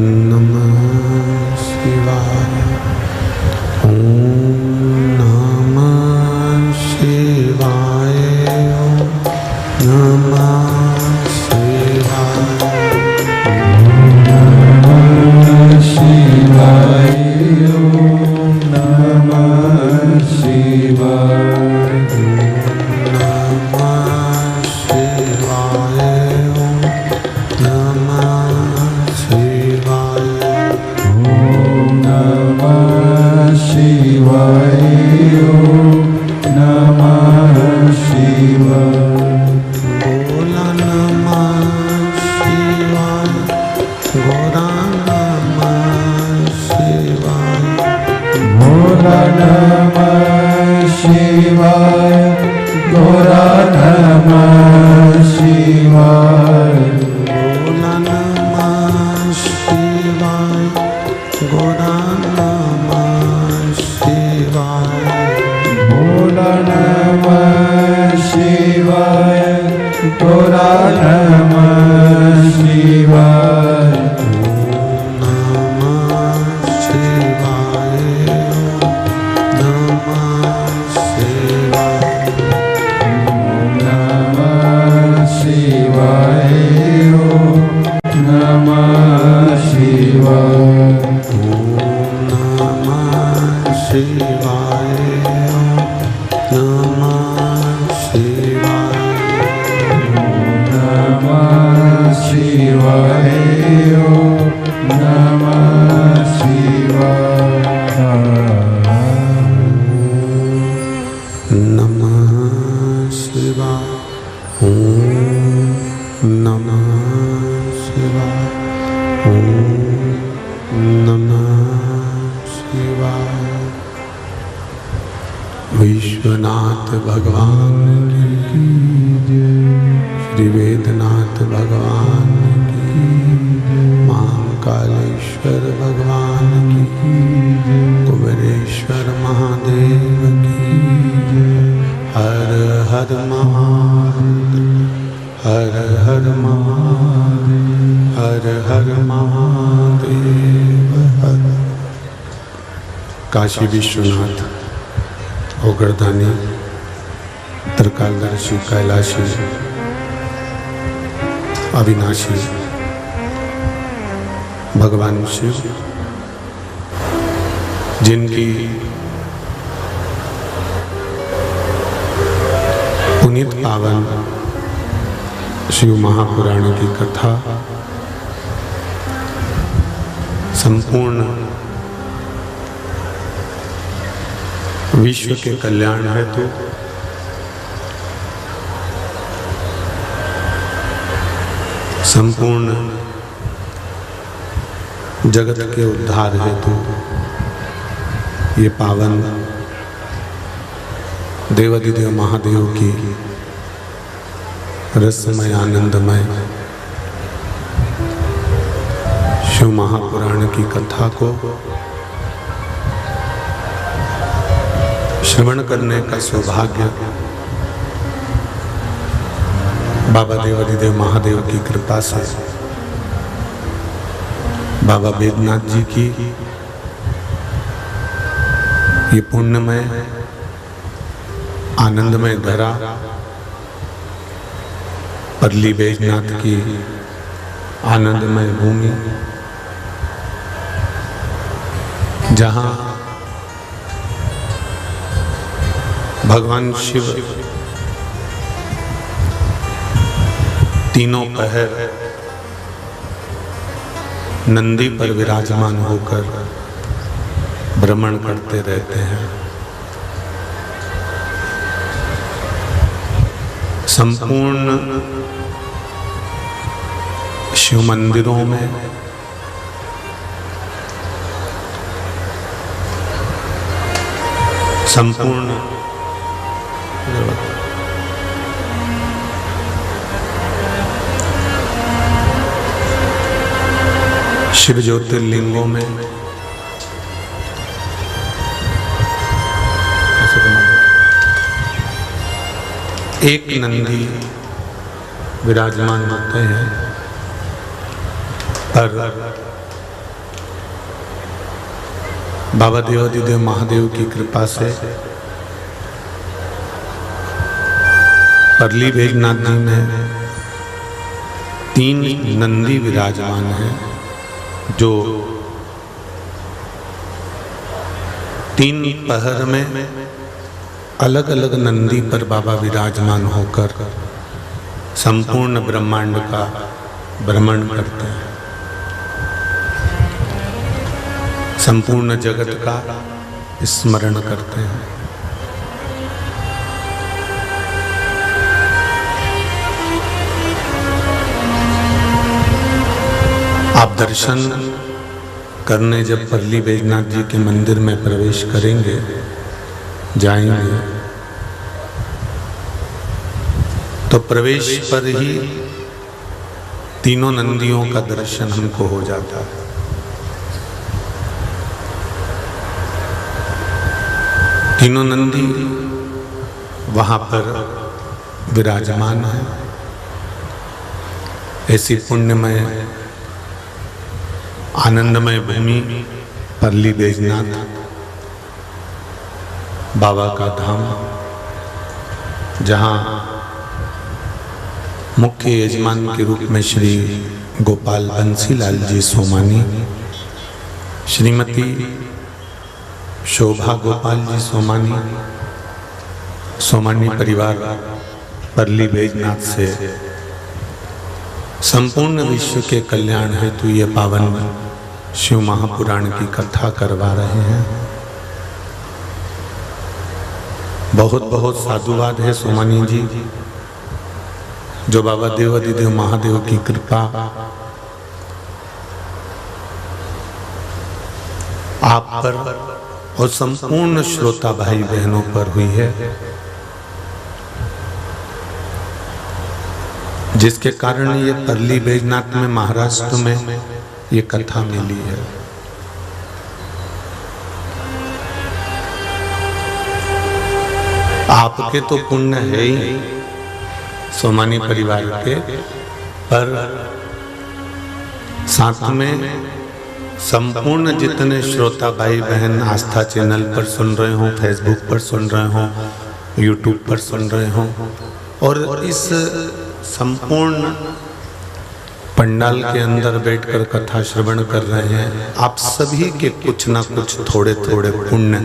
नमः शिवाय। ओम नमः शिवाय। ओम नमः शिवाय। नमः शिवाय। ओम नमः शिवाय। नमः शिवाय। ओम नमः शिवाय। ओम नमः शिवाय। ओम नमः शिवाय। भोला नमः शिवाय। गोरा नमः शिवाय। भोला नमः शिवाय। गोरा नमः शिवाय। भोला नमः शिवाय। गोरा नमः शिवाय। भोला नमः शिवाय। गोरा नमः शिवाय। नमः शिवाय। नमः शिवाय। नमः शिवाय। नमः शिवाय। नमः शिवाय। नमः शिवाय। नमः शिवाय। नमः शिवाय। नमः शिवाय। ओम नमः शिवाय। ओम नमः शिवाय। विश्वनाथ भगवान की जय। श्री वेदनाथ भगवान की जय। महाकालेश्वर भगवान की जय। कुबेरेश्वर महादेव की जय। हर हर महादेव। हर हर महादेव। हर हर महादेव। हर काशी विश्वनाथ ओगरदानी त्रिकालदर्शी कैलाशी अविनाशी भगवान शिव, जिनकी पुनीत पावन शिव महापुराण की कथा संपूर्ण विश्व के कल्याण हेतु संपूर्ण जगत के उद्धार हेतु ये पावन देवाधिदेव महादेव की रसमय आनंदमय शिव महापुराण की कथा को श्रवण करने का सौभाग्य बाबा देवाधिदेव महादेव की कृपा से, बाबा वेदनाथ जी की ये पुण्यमय आनंदमय धरा, परली बैजनाथ की आनंदमय भूमि, जहाँ भगवान शिव तीनों पहर नंदी पर विराजमान होकर भ्रमण करते रहते हैं। संपूर्ण शिव मंदिरों में संपूर्ण शिव ज्योतिर्लिंगों में एक नंदी विराजमान होते हैं, पर बाबा देवादिदेव महादेव की कृपा से परली बैजनाथ जी में 3 नंदी विराजमान हैं, जो 3 पहर में अलग अलग नंदी पर बाबा विराजमान होकर संपूर्ण ब्रह्मांड का भ्रमण करते हैं, संपूर्ण जगत का स्मरण करते हैं। आप दर्शन करने जब परली बैजनाथ जी के मंदिर में प्रवेश करेंगे, जाएंगे, तो प्रवेश पर ही तीनों नंदियों का दर्शन हमको हो जाता है। तीनों नंदी वहां पर विराजमान है। ऐसी पुण्यमय आनंदमय भूमि परली बैजनाथ बाबा का धाम, जहाँ मुख्य यजमान के रूप में श्री गोपाल बंसीलाल जी सोमानी, श्रीमती शोभा गोपाल जी सोमानी, सोमानी परिवार परली बैजनाथ से संपूर्ण विश्व के कल्याण हेतु ये पावन शिव महापुराण की कथा करवा रहे हैं। बहुत बहुत साधुवाद है सोमानी जी, जो बाबा देवादिदेव महादेव की कृपा आप पर और संपूर्ण श्रोता भाई बहनों पर हुई है, जिसके कारण ये परली बैजनाथ में महाराष्ट्र में ये कथा मिली है। आपके तो पुण्य है ही सोमानी परिवार के, पर साथ में संपूर्ण जितने श्रोता भाई बहन आस्था चैनल पर सुन रहे हो, फेसबुक पर सुन रहे हो, यूट्यूब पर सुन रहे हो, और इस संपूर्ण पंडाल के अंदर बैठकर कथा श्रवण कर रहे हैं, आप सभी के कुछ ना कुछ थोड़े थोड़े पुण्य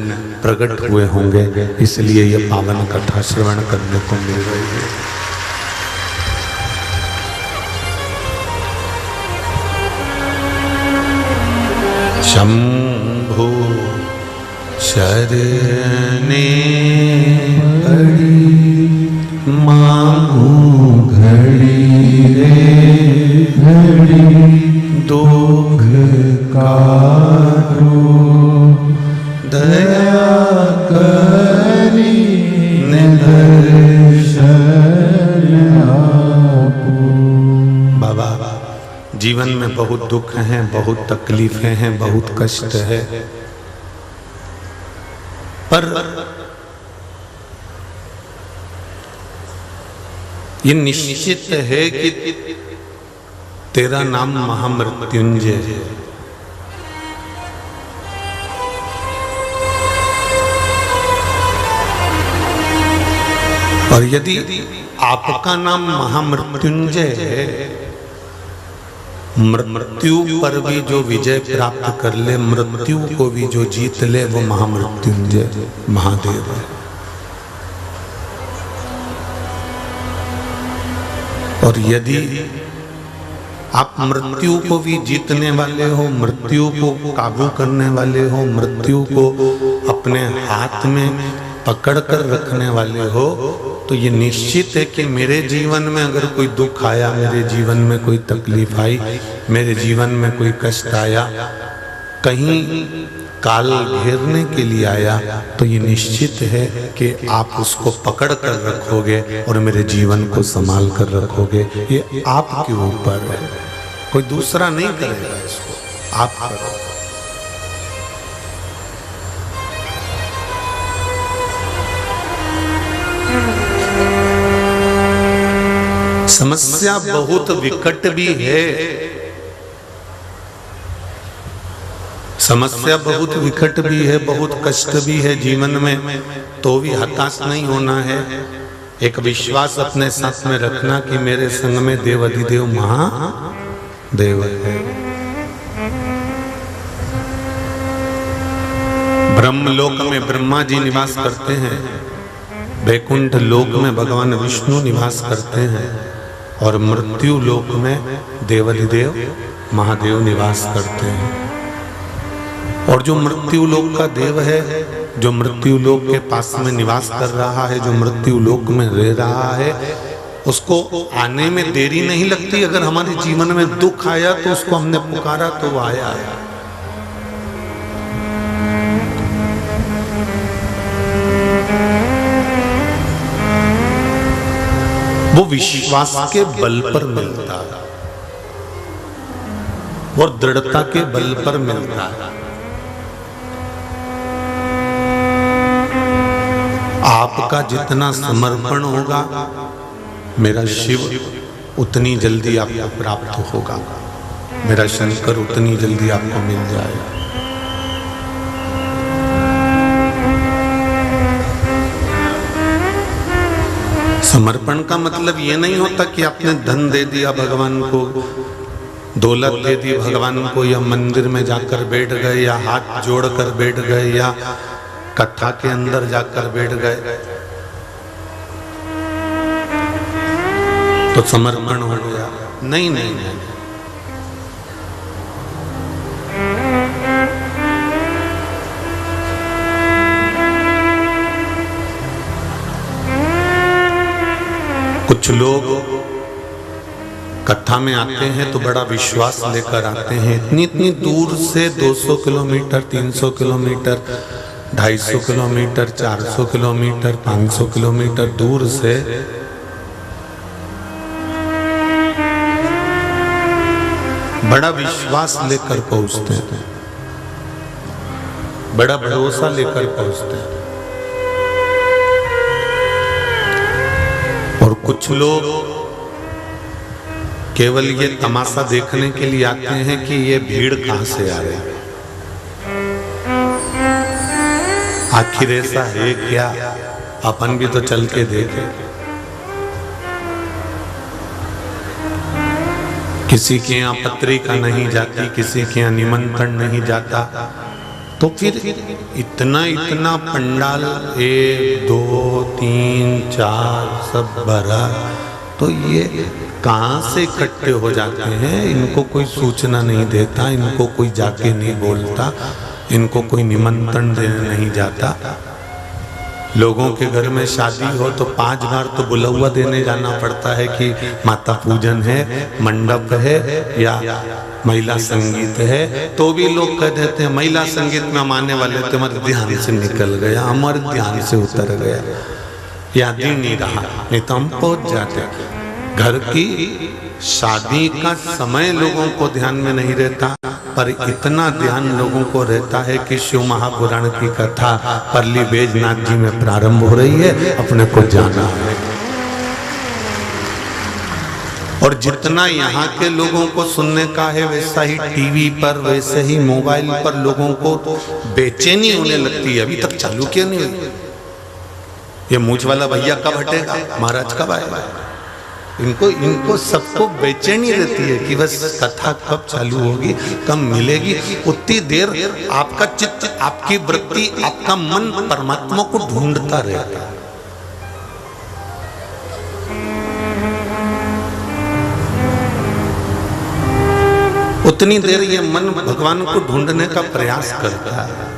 प्रकट हुए होंगे, इसलिए यह पावन कथा श्रवण करने को मिल रही है। शंभो शरणे पड़ी मांगू घड़ी रे घड़ी दुख काटो दया करी निदर्शन आपो। बाबा, जीवन में बहुत दुख हैं, बहुत तकलीफें हैं, बहुत कष्ट है, पर ये निश्चित है कि तेरा नाम महामृत्युंजय है। और यदि आपका नाम महामृत्युंजय है, मृत्यु पर भी जो विजय प्राप्त कर ले, मृत्यु को भी जो जीत ले, वो महामृत्युंजय महादेव है। और यदि आप मृत्यु को भी जीतने वाले हो, मृत्यु को काबू करने वाले हो, मृत्यु को अपने हाथ में पकड़ कर रखने वाले हो, तो ये निश्चित है कि मेरे जीवन में अगर कोई दुख आया, मेरे जीवन में कोई तकलीफ आई, मेरे जीवन में कोई कष्ट आया, कहीं काल घेरने के लिए आया, तो ये निश्चित है कि आप उसको पकड़ कर रखोगे और मेरे जीवन को संभाल कर रखोगे। ये आपके ऊपर है, कोई दूसरा नहीं करेगा इसको, आप करो। समस्या बहुत विकट भी है, समस्या बहुत विकट भी है, बहुत कष्ट भी है जीवन में, तो भी हताश नहीं होना है। एक विश्वास अपने साथ में रखना कि मेरे संग में देव अधिदेव महादेव है। ब्रह्मलोक में ब्रह्मा जी निवास करते हैं, वैकुंठ लोक में भगवान विष्णु निवास करते हैं, और मृत्यु लोक में देवाधिदेव महादेव निवास करते हैं। और जो मृत्यु लोक का देव है, जो मृत्यु लोक के पास में निवास कर रहा है, जो मृत्यु लोक में रह रहा है, उसको आने में देरी नहीं लगती। अगर हमारे जीवन में दुख आया तो उसको हमने पुकारा तो वो आया। वो विश्वास के बल पर मिलता है, वो दृढ़ता के बल पर मिलता है। आपका जितना समर्पण होगा, मेरा शिव उतनी जल्दी आपको प्राप्त होगा, मेरा शंकर उतनी जल्दी आपको मिल जाएगा। समर्पण का मतलब ये नहीं होता कि आपने धन दे दिया भगवान को, दौलत दे दी भगवान को, या मंदिर में जाकर बैठ गए, या हाथ जोड़कर बैठ गए, या कथा के अंदर जाकर बैठ गए तो समर्पण हो गया। नहीं नहीं नहीं, कुछ लोग कथा में आते हैं तो बड़ा विश्वास लेकर आते हैं, इतनी इतनी दूर से 200 kilometre, 300 kilometre, 250 kilometre, 400 kilometre, 500 kilometre दूर से बड़ा विश्वास लेकर पहुंचते हैं, बड़ा भरोसा लेकर पहुंचते हैं। और कुछ लोग केवल ये तमाशा देखने के लिए आते हैं कि ये भीड़ कहां से आ रही है, आखिर ऐसा है क्या, अपन भी तो चल के देखें। किसी के यहाँ पत्रिका नहीं जाती, किसी के यहाँ निमंत्रण नहीं जाता, तो फिर इतना इतना पंडाल 1 2 3 4 सब भरा, तो ये कहाँ से इकट्ठे हो जाते हैं? इनको कोई सूचना नहीं देता, इनको कोई जाके नहीं बोलता, इनको कोई निमंत्रण देने नहीं जाता। लोगों के घर में शादी हो तो 5 बार तो बुलौवा देने जाना पड़ता है कि माता पूजन है, मंडप है, या महिला संगीत है, तो भी लोग कह देते हैं महिला संगीत में हम आने वाले थे, हमारे ध्यान से निकल गया, हमारे ध्यान से उतर गया, याद ही नहीं रहा, नहीं तो हम पहुंच जाते। घर की शादी का समय लोगों को ध्यान में नहीं रहता, पर इतना ध्यान लोगों को रहता है कि शिव महापुराण की कथा परली बैजनाथ जी में प्रारंभ हो रही है, अपने को जाना है। और जितना यहाँ के लोगों को सुनने का है, वैसा ही टीवी पर, वैसे ही मोबाइल पर लोगों को बेचैनी होने लगती है। अभी तक चालू क्यों नहीं हुई? ये मूछ वाला भैया कब हटेगा, महाराज कब आएगा? इनको सबको बेचैनी रहती है कि बस कथा कब चालू होगी, कब मिलेगी। उतनी देर आपका चित्त, आपकी वृत्ति, आपका मन परमात्मा को ढूंढता रहता है। उतनी देर ये मन भगवान को ढूंढने का प्रयास करता है।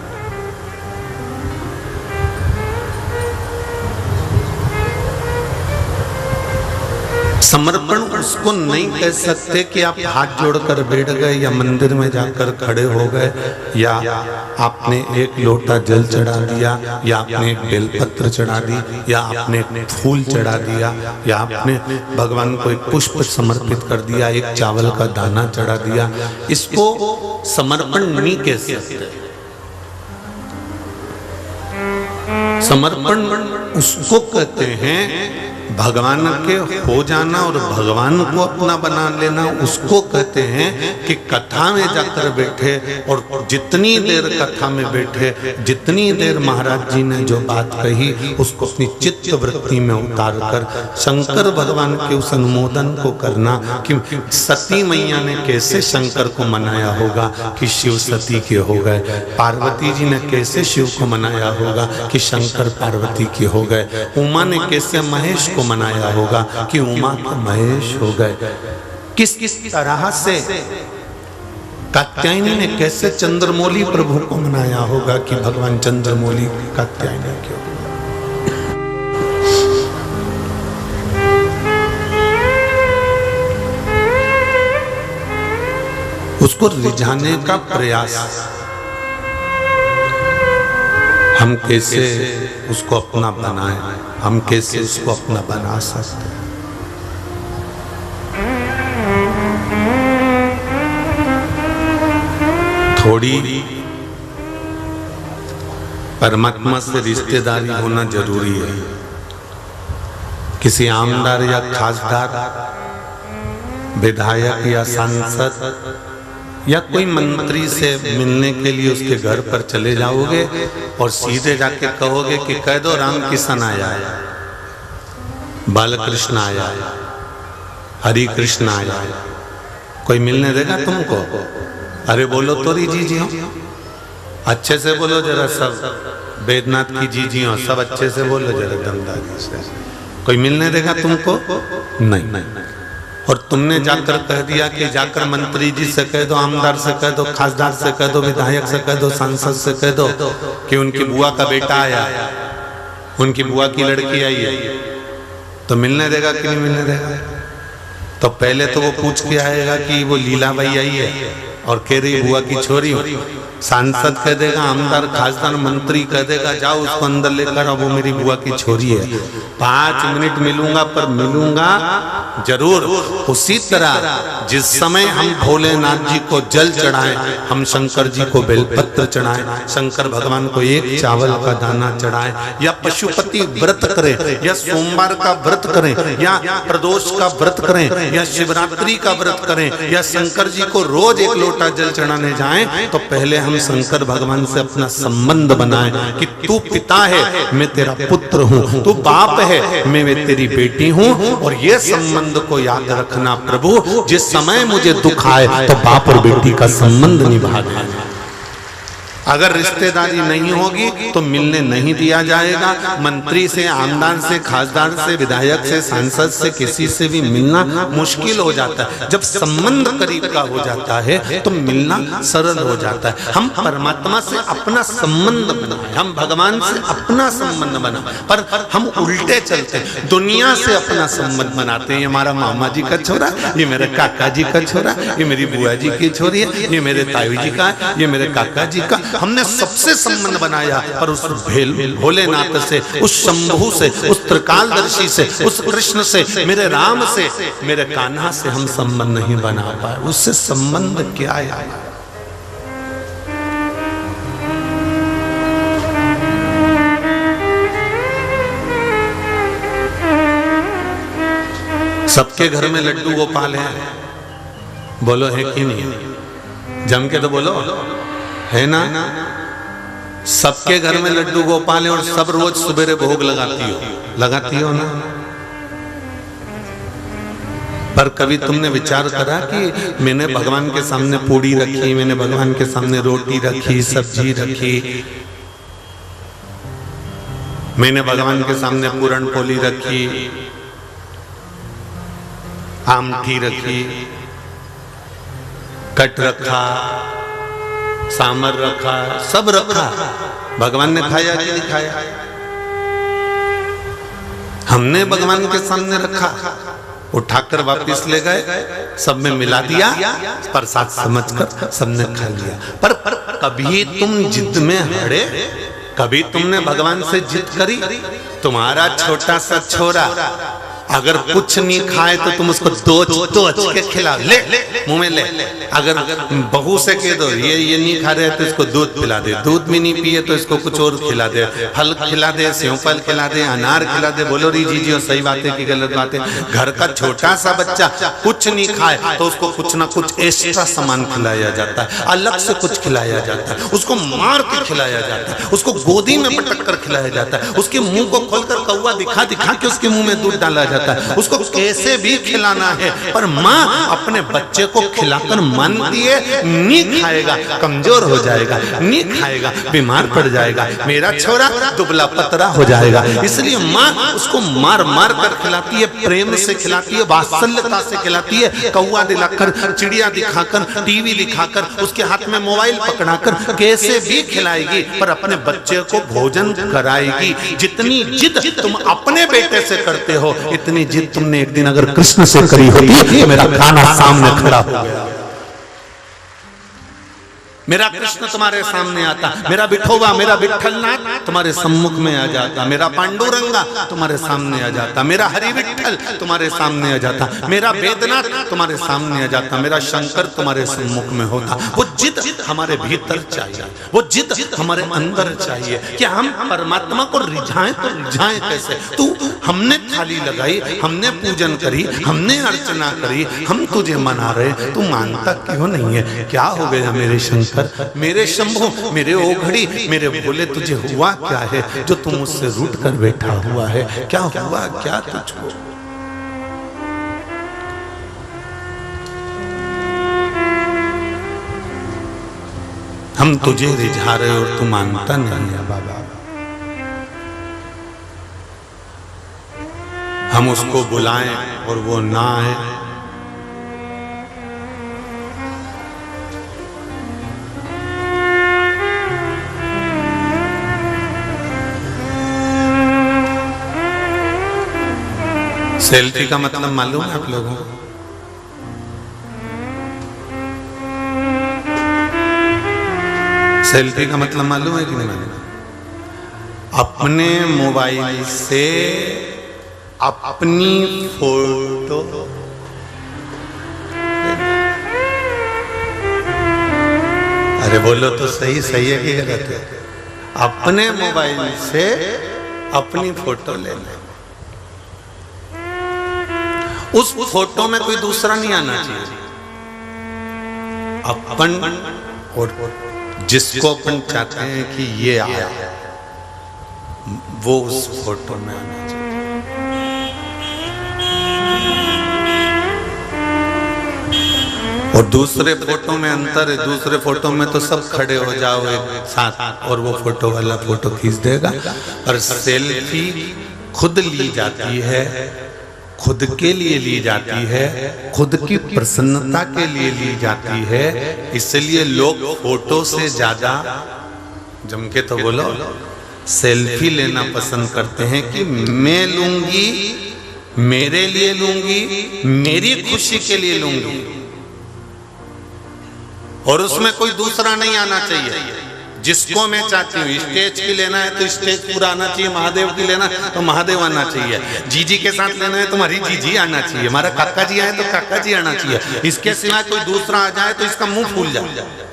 समर्पण उसको नहीं कह सकते कि आप हाथ जोड़कर बैठ गए, या मंदिर में जाकर खड़े हो गए, या आपने एक लोटा जल चढ़ा दिया, या आपने एक बेलपत्र चढ़ा दी, या आपने एक फूल चढ़ा दिया, या आपने भगवान को एक पुष्प समर्पित कर दिया, एक चावल का दाना चढ़ा दिया। इसको समर्पण नहीं कह सकते। समर्पण उसको कहते हैं भगवान के हो जाना और भगवान को अपना बना लेना, उसको कहते हैं कि कथा में जाकर बैठे और जितनी देर कथा में बैठे, जितनी देर महाराज जी ने जो बात कही उसको अपनी चित्त वृत्ति में उतार कर शंकर भगवान के उस अनुमोदन को करना कि सती मैया ने कैसे शंकर को मनाया होगा कि शिव सती के हो गए, पार्वती जी ने कैसे शिव को मनाया होगा कि शंकर पार्वती के हो गए, उमा ने कैसे महेश को मनाया होगा कि उमा के महेश हो गए, किस किस तरह से कात्यायनी ने कैसे चंद्रमौली प्रभु को मनाया होगा कि भगवान चंद्रमौली कात्यायनी के हो गए। उसको रिझाने का प्रयास, हम कैसे उसको अपना बनाएं, हम कैसे उसको अपना बना सकते हैं। थोड़ी परमात्मा से रिश्तेदारी होना जरूरी है। किसी आमदार या खासदार, विधायक या सांसद या कोई मंत्री से मिलने के लिए उसके घर पर चले जाओगे और सीधे जाके कहोगे कि कह दो राम किशन आया, बालकृष्ण आया, हरि कृष्ण आया, कोई मिलने देगा तुमको? अरे बोलो तो जी जी हो, अच्छे से बोलो जरा, सब वेदनाथ की जी जी हो, सब अच्छे से बोलो जरा दमदारी से। कोई मिलने देगा तुमको? नहीं। और तुमने जाकर कह दिया कि जाकर मंत्री जी से कह दो, आमदार से कह दो, खासदार से कह दो, विधायक से कह दो, सांसद से कह दो कि उनकी बुआ का बेटा आया, उनकी बुआ की लड़की आई है, तो मिलने देगा कि नहीं मिलने देगा? तो पहले तो वो पूछ के आएगा कि वो लीलाबाई आई है और कह रही बुआ की छोरी हो। सांसद कह देगा, आमदार खासदार मंत्री कह देगा जाओ उसको अंदर लेकर, अब वो मेरी बुआ की छोरी है। 5 मिनट मिलूंगा, पर मिलूंगा जरूर। उसी तरह जिस समय हम भोलेनाथ जी को जल चढ़ाएं, हम शंकर जी को बेलपत्र चढ़ाएं, शंकर भगवान को एक चावल का दाना चढ़ाएं, या पशुपति व्रत करें, या सोमवार का व्रत करें, या प्रदोष का व्रत करें, या शिवरात्रि का व्रत करें, या शंकर जी को रोज एक लोटा जल चढ़ाने जाएं, तो पहले हम शंकर भगवान से अपना संबंध बनाएं कि तू पिता है, मैं तेरा पुत्र हूँ, तू बाप है, मैं तेरी बेटी हूँ। और ये संबंध को याद रखना प्रभु, जिस समय मुझे दुख आए तो बाप और बेटी का संबंध निभा देना। अगर रिश्तेदारी नहीं होगी तो मिलने नहीं दिया जाएगा। मंत्री से, आमदार से, खासदार से, विधायक से, सांसद से, किसी से भी मिलना मुश्किल हो जाता है। जब संबंध करीब का हो जाता है तो मिलना सरल हो जाता है। हम परमात्मा से अपना संबंध बनाए, हम भगवान से अपना संबंध बनाए, पर हम उल्टे चलते हैं, दुनिया से अपना संबंध बनाते हैं। ये हमारा मामा जी का छोरा, ये मेरे काका जी का छोरा, ये मेरी बुआ जी की छोरी है, ये मेरे ताऊ जी का है, ये मेरे काका जी का। हमने सबसे संबंध बनाया, पर उस भोलेनाथ से, उस शंभू से, उस त्रिकालदर्शी से, उस कृष्ण से, मेरे राम से, मेरे कान्हा से हम संबंध नहीं बना पाए। उससे संबंध क्या है? सबके घर में लड्डू गोपाल है, बोलो है कि नहीं? जम के तो बोलो, है ना? सबके घर में लड्डू गोपाल है और सब रोज सुबेरे भोग लगाती हो ना? पर कभी तुमने विचार करा कि मैंने भगवान के सामने पूड़ी रखी, मैंने भगवान के सामने रोटी रखी, सब्जी रखी, मैंने भगवान के सामने पूरण पोली रखी, आमठी रखी, कट रखा, सांबर रखा, सब रखा, भगवान ने खाया कि नहीं खाया? हमने भगवान के सामने रखा, उठाकर वापस ले गए, सब में मिला दिया, प्रसाद समझकर सबने खा लिया। पर कभी तुम जिद में हड़े, कभी तुमने भगवान से जिद करी? तुम्हारा छोटा सा छोरा अगर कुछ नहीं खाए तो तुम उसको दो के खिलाओ, ले मुंह में ले। अगर बहू से कह दो ये नहीं खा रहे तो इसको दूध पिला दे, दूध भी नहीं पिए तो इसको कुछ और खिला दे, फल खिला दे, सेव फल खिला दे, अनार खिला दे। बोलो री जी और सही बात है कि गलत बात है? घर का छोटा सा बच्चा कुछ नहीं खाए तो उसको कुछ ना कुछ एक्स्ट्रा सामान खिलाया जाता है, अलग से कुछ खिलाया जाता है, उसको मार के खिलाया जाता है, उसको गोदी में पटक कर खिलाया जाता है, उसके मुंह को खोलकर कौवा दिखा दिखा के उसके मुंह में दूध डाला जाता है, उसको कैसे भी खिलाना है। पर माँ अपने बच्चे को खिलाकर मन दिए, नहीं खाएगा कमजोर हो जाएगा, नहीं खाएगा बीमार पड़ जाएगा, मेरा छोरा दुबला पतरा हो जाएगा। इसलिए माँ उसको मार मार कर खिलाती है, प्रेम से खिलाती है, वात्सल्यता से खिलाती है। कौवा दिलाकर, चिड़िया दिखाकर, टीवी दिखाकर, उसके हाथ में मोबाइल पकड़ाकर कैसे भी खिलाएगी, पर अपने बच्चे को भोजन कराएगी। जितनी जिद तुम अपने बेटे से करते हो, इतनी जिद तुमने एक दिन अगर कृष्ण से करी होती तो मेरा खाना सामने खड़ा हो गया। मेरा कृष्ण तुम्हारे सामने आता, मेरा विठोबा, मेरा विठ्ठलनाथ तुम्हारे सम्मुख में आ जाता, मेरा पांडुरंगा तुम्हारे सामने आ जाता, मेरा हरि विठ्ठल तुम्हारे सामने आ जाता, मेरा वेदनाथ तुम्हारे सामने आ जाता, मेरा शंकर तुम्हारे सम्मुख में होता। वो जिद हमारे भीतर चाहिए, वो जिद हमारे अंदर चाहिए कि हम परमात्मा को रिझाएं तो रिझाएं कैसे। तू हमने थाली लगाई, हमने पूजन करी, हमने अर्चना करी, हम तुझे मना रहे, तू मानता क्यों नहीं है? क्या हो गया मेरे शंकर, मेरे शंभु, मेरे ओघड़ी, मेरे भोले, तुझे हुआ क्या है जो तुम मुझसे रूठ कर बैठा हुआ है? क्या हुआ क्या तुझको? हम तुझे रिझा रहे और तू मानता नहीं है बाबा। हम उसको बुलाएं और वो ना आए, सेल्फी का मतलब मालूम है आप लोगों को? सेल्फी का मतलब मालूम है कि नहीं मालूम? अपने मोबाइल से अपनी फोटो, अरे बोलो तो सही, सही है कि गलत है? अपने मोबाइल से अपनी फोटो लेना, उस फोटो में कोई दूसरा नहीं आना चाहिए, अपन और जिसको अपन चाहते हैं कि ये आया वो उस फोटो में आना चाहिए। और दूसरे फोटो में अंतर है, दूसरे फोटो में तो सब खड़े हो जाओ एक साथ और वो फोटो वाला फोटो खींच देगा, और सेल्फी खुद ली जाती है, खुद के लिए ली जाती है, खुद की प्रसन्नता के लिए ली जाती है। इसलिए लोग फोटो से ज्यादा, जम के तो बोलो, सेल्फी लेना पसंद करते हैं कि मैं लूंगी, मेरे लिए लूंगी, मेरी खुशी के लिए लूंगी, और उसमें कोई दूसरा नहीं आना चाहिए। जिसको मैं चाहती हूँ, स्टेज की लेना है तो स्टेज पूरा आना चाहिए, महादेव की लेना है तो महादेव आना चाहिए, जीजी के साथ लेना है तो हमारी जीजी आना चाहिए, हमारा काका जी आए तो काका जी आना चाहिए। इसके सिवाय कोई दूसरा आ जाए तो इसका मुंह फूल जाए।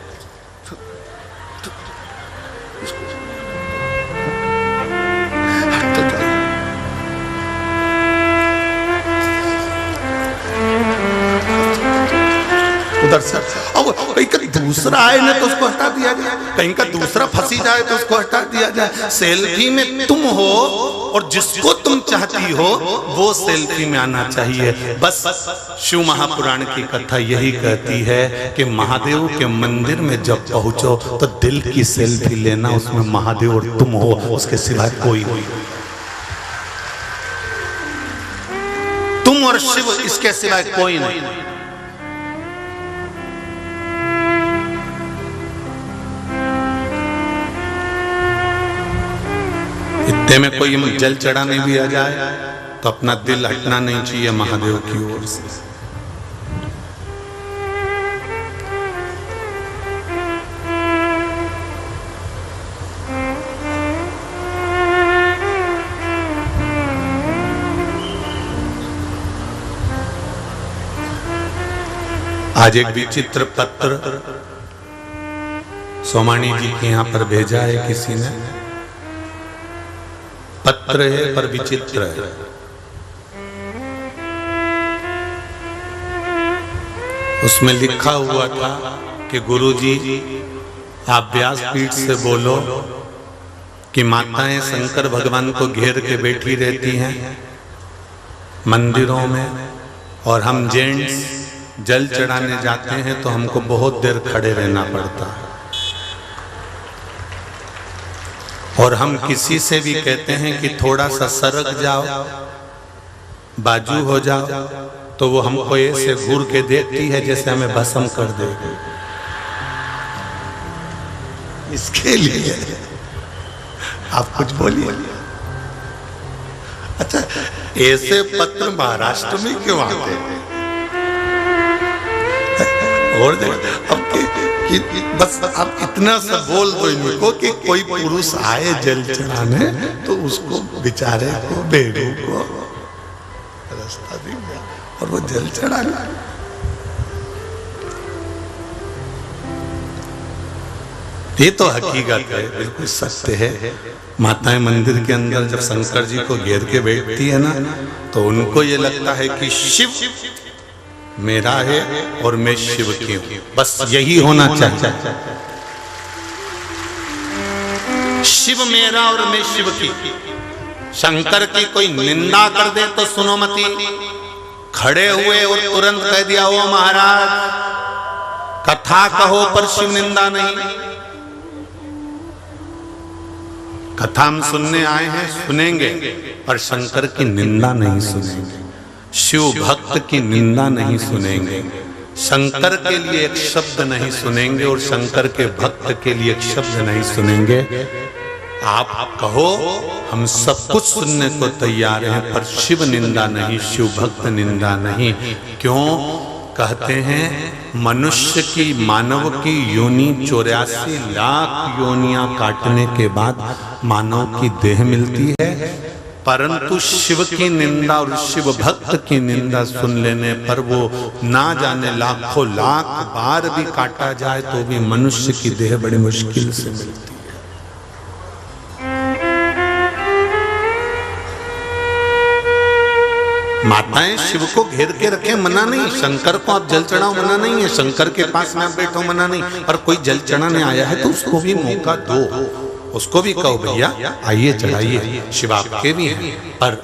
उधर से अब कहीं का दूसरा आए ना तो उसको हटा दिया जाए, कहीं का दूसरा फंसी जाए तो उसको हटा दिया जाए। सेल्फी में तुम हो और जिसको तुम चाहती हो वो सेल्फी में आना चाहिए। बस शिव महापुराण की कथा यही कहती है कि महादेव के मंदिर में जब पहुंचो तो दिल की सेल्फी लेना, उसमें महादेव और तुम हो, उसके सिवाय कोई नहीं। तुम और शिव, इसके सिवाय कोई नहीं। इतने में कोई जल चढ़ाने भी आ जाए तो अपना दिल हटना नहीं चाहिए महादेव की ओर से। आज एक विचित्र पत्र सोमानी जी के यहाँ पर भेजा है किसी ने। पत्र है पर विचित्र है। उसमें लिखा हुआ था कि गुरुजी आप व्यासपीठ से बोलो कि माताएं शंकर भगवान को घेर के बैठी रहती हैं मंदिरों में, और हम जेंट्स जल चढ़ाने जाते हैं तो हमको बहुत देर खड़े रहना पड़ता है, और हम किसी से भी कहते हैं कि थोड़ा सा सरक जाओ, बाजू हो जाओ, तो वो हमको ऐसे घूर के देखती है जैसे हमें भस्म कर देगी। इसके लिए आप कुछ बोलिए। अच्छा, ऐसे पत्र महाराष्ट्र में क्यों आते हैं? और अब कि बस आप इतना सा बोल दो इनको कि कोई पुरुष आए जल चढ़ाने तो उसको बेचारे को, बेड़ू को रास्ता दिख गया और वो जल चढ़ा लिया। ये तो हकीकत है, बिल्कुल सत्य है। माताएं मंदिर के अंदर जब शंकर जी को घेर के बैठती है ना, तो उनको ये लगता है कि शिव मेरा है और मैं शिव की हूं, बस यही होना चाहिए। शिव मेरा और मैं शिव की। शंकर की कोई निंदा कर दे तो सुनो मती, खड़े हुए और तुरंत कह दिया ओ महाराज कथा कहो पर शिव निंदा नहीं। कथा हम सुनने आए हैं, सुनेंगे, पर शंकर की निंदा नहीं सुनेंगे, शिव भक्त की निंदा नहीं सुनेंगे, शंकर के लिए एक शब्द नहीं सुनेंगे और शंकर के भक्त के लिए एक शब्द नहीं सुनेंगे। आप कहो हम सब कुछ सुनने को तैयार हैं, पर शिव निंदा नहीं, शिव भक्त निंदा नहीं। क्यों? कहते हैं मनुष्य की, मानव की योनि 84 लाख योनियां काटने के बाद मानव की देह मिलती है, परंतु शिव की निंदा और शिव भक्त की निंदा सुन लेने पर वो ना जाने लाखों लाख बार भी काटा जाए तो भी मनुष्य की देह बड़ी मुश्किल से मिलती है। माताएं शिव को घेर के रखे मना नहीं, शंकर को आप जल चढ़ाओ मना नहीं है, शंकर के पास में आप बैठो मना नहीं, पर कोई जल चढ़ाने आया है तो उसको भी मौका दो, उसको भी कहो भैया आइए चढ़ाइए, शिव आपके भी हैं। पर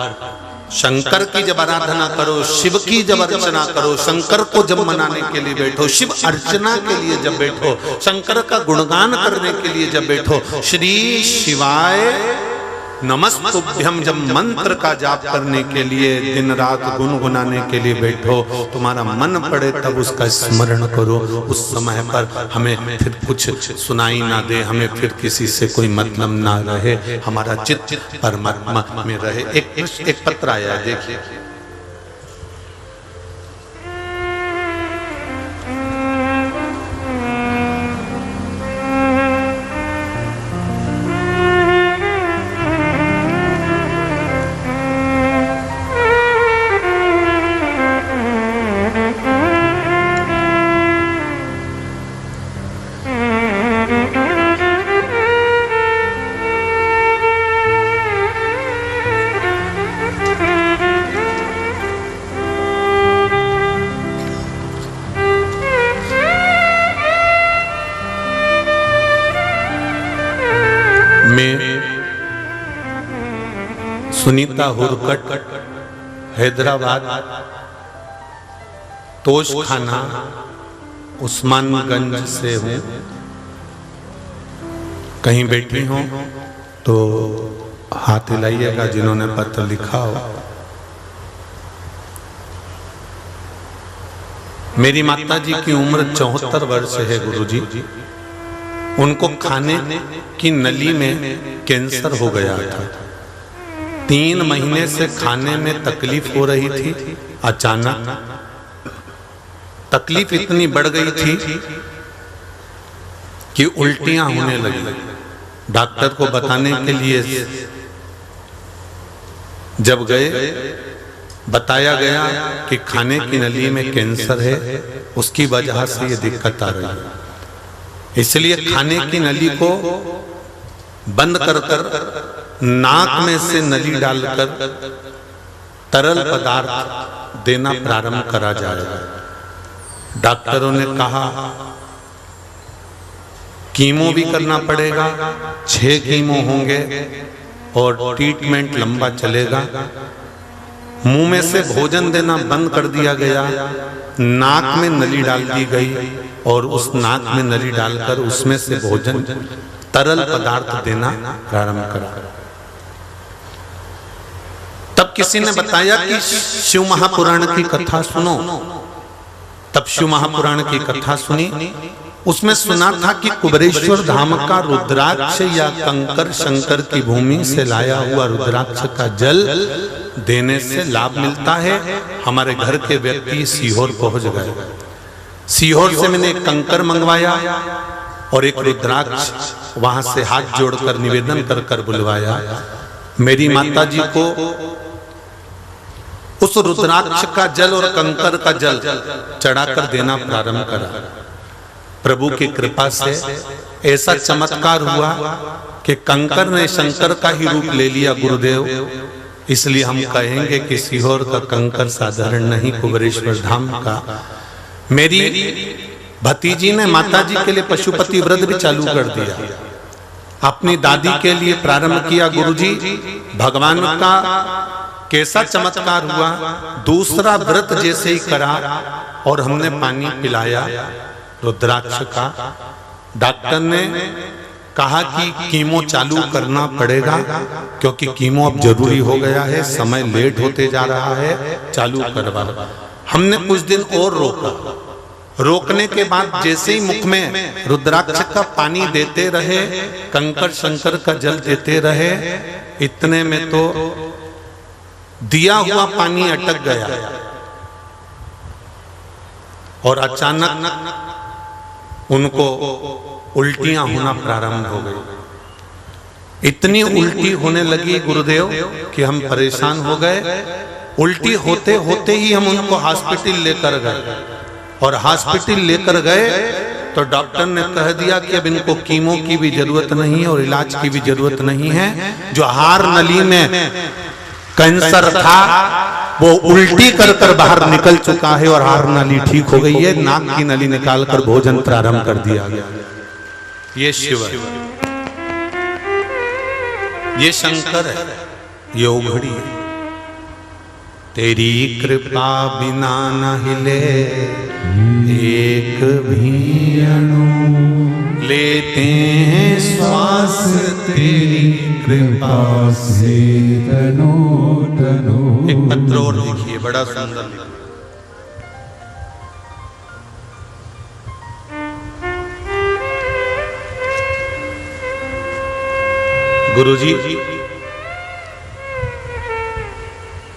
शंकर की जब आराधना करो, शिव की जब अर्चना करो, शंकर को जब मनाने के लिए बैठो, शिव अर्चना के लिए जब बैठो, शंकर का गुणगान करने के लिए जब बैठो, श्री शिवाय नमस्तुभ्यम जब मंत्र का जाप करने के लिए दिन रात गुनगुनाने के लिए बैठो, तुम्हारा मन पड़े तब उसका स्मरण करो। उस समय पर हमें फिर कुछ सुनाई ना दे, हमें फिर किसी से कोई मतलब ना रहे, हमारा चित्त परमात्मा में रहे। एक पत्र आया है, देखिए। सुनीता हुरकट, हैदराबाद, तोशखाना, उस्मानगंज से हूँ। कहीं बैठी हो तो हाथ हिलाइएगा जिन्होंने पत्र लिखा हो। मेरी माता जी की उम्र 74 वर्ष है गुरुजी। उनको खाने की नली में कैंसर हो गया था। 3 महीने से खाने में तकलीफ हो रही थी। अचानक तकलीफ इतनी बढ़ गई थी कि उल्टियां होने लगी। डॉक्टर को बताने के लिए जब गए, बताया गया कि खाने की नली में कैंसर है उसकी वजह से ये दिक्कत आ रही है। इसलिए खाने की नली को बंद कर कर नाक में से नली डालकर तरल पदार्थ देना प्रारंभ करा जाएगा। डॉक्टरों ने कहा कीमो भी करना पड़ेगा, 6 कीमो होंगे और ट्रीटमेंट लंबा चलेगा। मुंह में से भोजन देना बंद कर दिया गया, नाक में नली डाल दी गई और उस नाक में नली डालकर उसमें से भोजन तरल पदार्थ देना प्रारंभ करा। तब किसी ने बताया कि शिव महापुराण की कथा सुनो। तब शिव महापुराण की कथा सुनी। उसमें सुना था कि कुबेरेश्वर धाम का रुद्राक्ष या कंकर शंकर की भूमि से लाया हुआ रुद्राक्ष का जल देने से लाभ मिलता है। हमारे घर के व्यक्ति सीहोर पहुंच गए। सीहोर से मैंने एक कंकर मंगवाया और एक रुद्राक्ष वहां से हाथ जोड़कर निवेदन कर कर बुलवाया। मेरी माता जी को उस रुद्राक्ष का जल और कंकर का जल चढ़ाकर देना प्रारंभ करा। प्रभु की कृपा से ऐसा चमत्कार हुआ कि कंकर ने शंकर का ही रूप ले लिया गुरुदेव। इसलिए हम कहेंगे कि सीहोर का कंकर साधारण नहीं, कुबेरेश्वर धाम का। मेरी भतीजी ने माता जी के लिए पशुपति व्रत भी चालू कर दिया। अपनी दादी के लिए प्रारंभ किया। गुरुजी भगवान का कैसा चमत्कार हुआ। दूसरा व्रत जैसे ही करा और हमने पानी पिलाया रुद्राक्ष का, डॉक्टर ने कहा कि कीमो चालू करना पड़ेगा क्योंकि कीमो अब जरूरी हो गया है, समय लेट होते जा रहा है, चालू करवा। हमने कुछ दिन और रोका। रोकने के बाद जैसे ही मुख में रुद्राक्ष का पानी देते रहे, कंकर शंकर का जल देते रहे, इतने में तो दिया हुआ पानी अटक गया और अचानक उनको उल्टियां होना प्रारंभ हो गई। इतनी उल्टी होने लगी गुरुदेव कि हम परेशान हो गए। उल्टी होते होते ही हम उनको हॉस्पिटल लेकर गए और हॉस्पिटल लेकर गए तो डॉक्टर ने कह दिया कि अब इनको कीमो की भी जरूरत नहीं है और इलाज की भी जरूरत नहीं है। जो हार नली में कैंसर था वो उल्टी कर कर बाहर निकल चुका है और हार नली ठीक हो गई है। नाक की नली निकालकर भोजन प्रारंभ कर दिया गया। ये शिव है, ये शंकर है, ये उघड़ी है। तेरी कृपा बिना न हिले एक भी अणु, लेते हैं श्वास तेरी कृपा से तनो तनो। एक पत्र और लिखिए, बड़ा सुंदर लिखिए। गुरुजी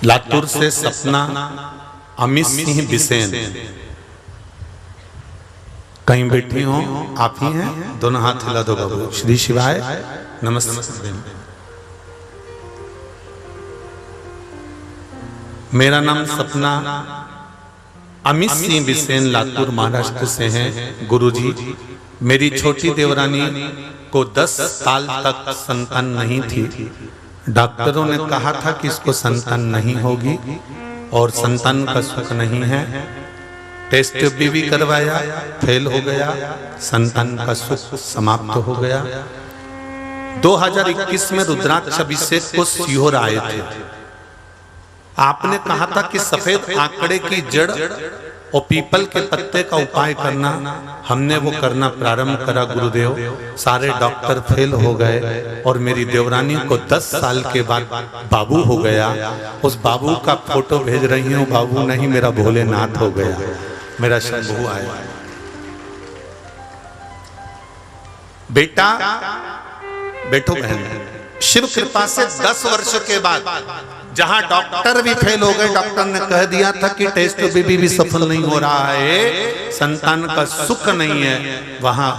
लातूर से सपना अमित सिंह बिसेन कहीं बैठी हो, आप ही हैं? दोनों हाथ हिला दो बाबू। श्री शिवाय नमस्ते। मेरा नाम सपना अमित सिंह बिसेन लातूर महाराष्ट्र से हैं। गुरुजी मेरी छोटी देवरानी को 10 साल तक संतान नहीं थी। डॉक्टरों ने कहा था कि इसको संतान नहीं होगी और संतान का सुख नहीं है। टेस्ट भी करवाया, फेल हो गया, संतान का सुख समाप्त हो गया। 2021 में रुद्राक्ष अभिषेक को सीहोर आए थे। आपने कहा था कि सफेद आंकड़े की जड़ और पीपल के पत्ते का उपाय करना। हमने वो करना प्रारंभ करा गुरुदेव। सारे डॉक्टर फेल हो गए और मेरी देवरानी को 10 साल के बाद बाबू हो गया। उस बाबू का फोटो भेज रही हूँ। बाबू नहीं, मेरा भोलेनाथ हो गया, मेरा शंभू आया। बेटा बैठो बहन। शिव कृपा से 10 वर्ष के बाद जहां डॉक्टर भी फेल हो गए, डॉक्टर ने कह दिया था कि टेस्ट भी सफल नहीं हो रहा है, संतान का सुख नहीं है, वहां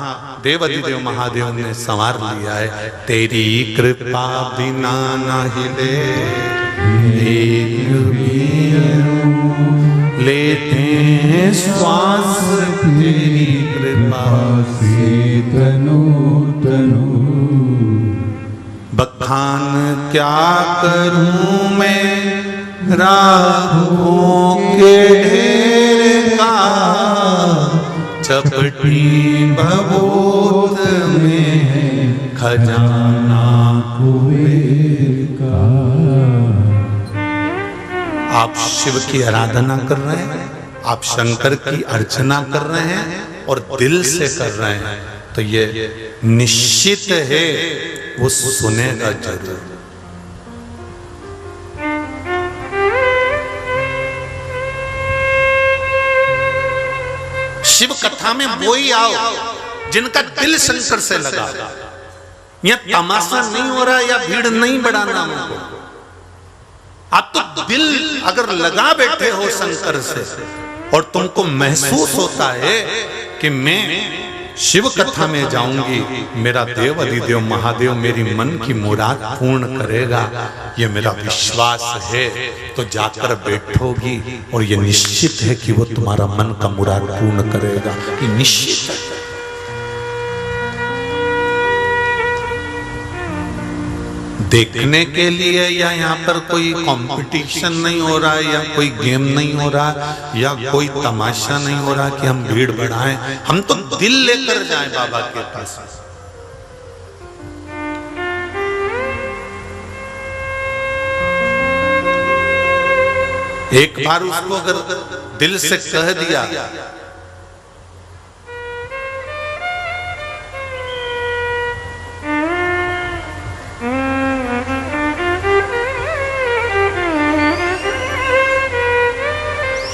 देवाधिदेव महादेव ने संवार लिया है। तेरी कृपा बिना न हिले एक भी लेते हैं श्वास तेरी कृपा से तनु तनु। बखान क्या करूं मैं राहों के ढेर का, चपटी भभूत में खजाना कुबेर का। आप शिव की आराधना कर रहे हैं, आप शंकर की अर्चना कर रहे हैं और दिल से कर रहे हैं, तो ये निश्चित है वो सुनेगा जरूर। शिव कथा में वो ही आओ जिनका दिल शंकर से लगा। यह तमाशा नहीं हो रहा या भीड़ नहीं बढ़ाना हमको। आप तो दिल अगर लगा बैठे हो शंकर से और तुमको महसूस होता है कि मैं शिव कथा में जाऊंगी, मेरा देव अधिदेव महादेव मेरी मन की मुराद पूर्ण करेगा, ये मेरा विश्वास है, तो जाकर बैठोगी और ये निश्चित है कि वो तुम्हारा मन का मुराद पूर्ण करेगा। ये निश्चित है। देखने के लिए या यहाँ पर कोई कंपटीशन नहीं हो रहा है, या कोई गेम नहीं हो रहा, या कोई तमाशा नहीं हो रहा कि हम भीड़ बढ़ाएं। हम तो दिल लेकर जाएं बाबा के पास। एक बार उसको अगर दिल से कह दिया,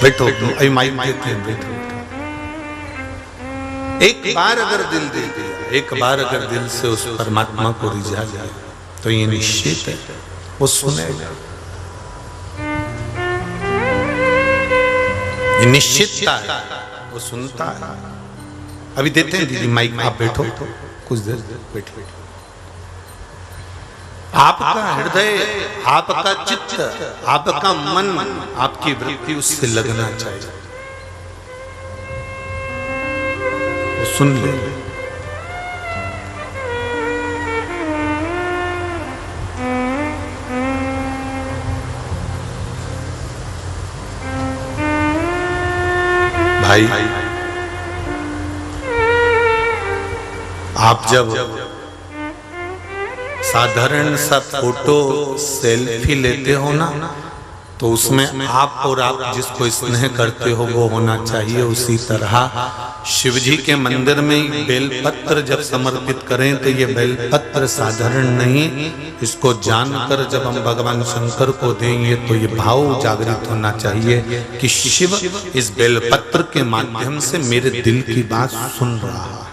बैठो, माइक देते हैं, बैठो। एक बार अगर दिल दे दिया, एक बार अगर दिल से उस परमात्मा को रिझा जाए, तो ये निश्चित है वो सुनेगा। ये निश्चितता है, वो सुनता है। अभी देते हैं दीदी माइक, आप बैठो कुछ देर, बैठो। आपका हृदय, आपका चित्त, आपका मन, आपकी वृत्ति उससे लगना चाहिए, वो सुन ले। भाई आप जब साधारण सा फोटो सेल्फी लेते हो ना, तो उसमें आप और आप जिसको स्नेह करते हो वो होना चाहिए। उसी तरह शिव जी के मंदिर में बेलपत्र जब समर्पित करें तो ये बेलपत्र साधारण नहीं, इसको जानकर जब हम भगवान शंकर को देंगे तो ये भाव जागृत होना चाहिए कि शिव इस बेलपत्र के माध्यम से मेरे दिल की बात सुन रहा है।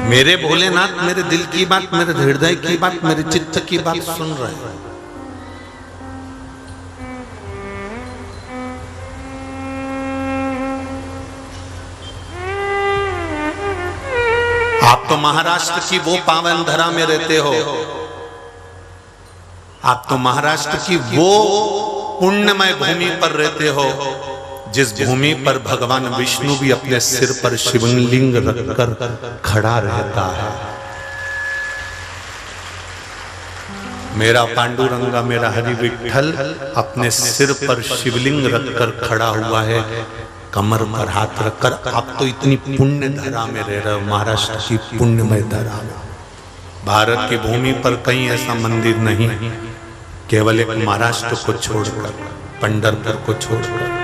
मेरे भोलेनाथ मेरे दिल की बात, मेरे हृदय की बात, मेरे चित्त की बात सुन रहे हैं। आप तो महाराष्ट्र की वो पावन धरा में रहते हो, आप तो महाराष्ट्र की वो पुण्यमय भूमि पर रहते हो जिस भूमि पर भगवान विष्णु भी अपने सिर पर शिवलिंग रखकर खड़ा रहता है। मेरा पांडुरंगा, मेरा हरि विठ्ठल अपने सिर पर शिवलिंग रखकर खड़ा हुआ है, कमर पर हाथ रखकर। आप तो इतनी पुण्य धरा में रह रहे हो, महाराष्ट्र की पुण्यमय धरा में। भारत की भूमि पर कहीं ऐसा मंदिर नहीं, केवल एक महाराष्ट्र को छोड़कर, पंढरपुर को छोड़कर।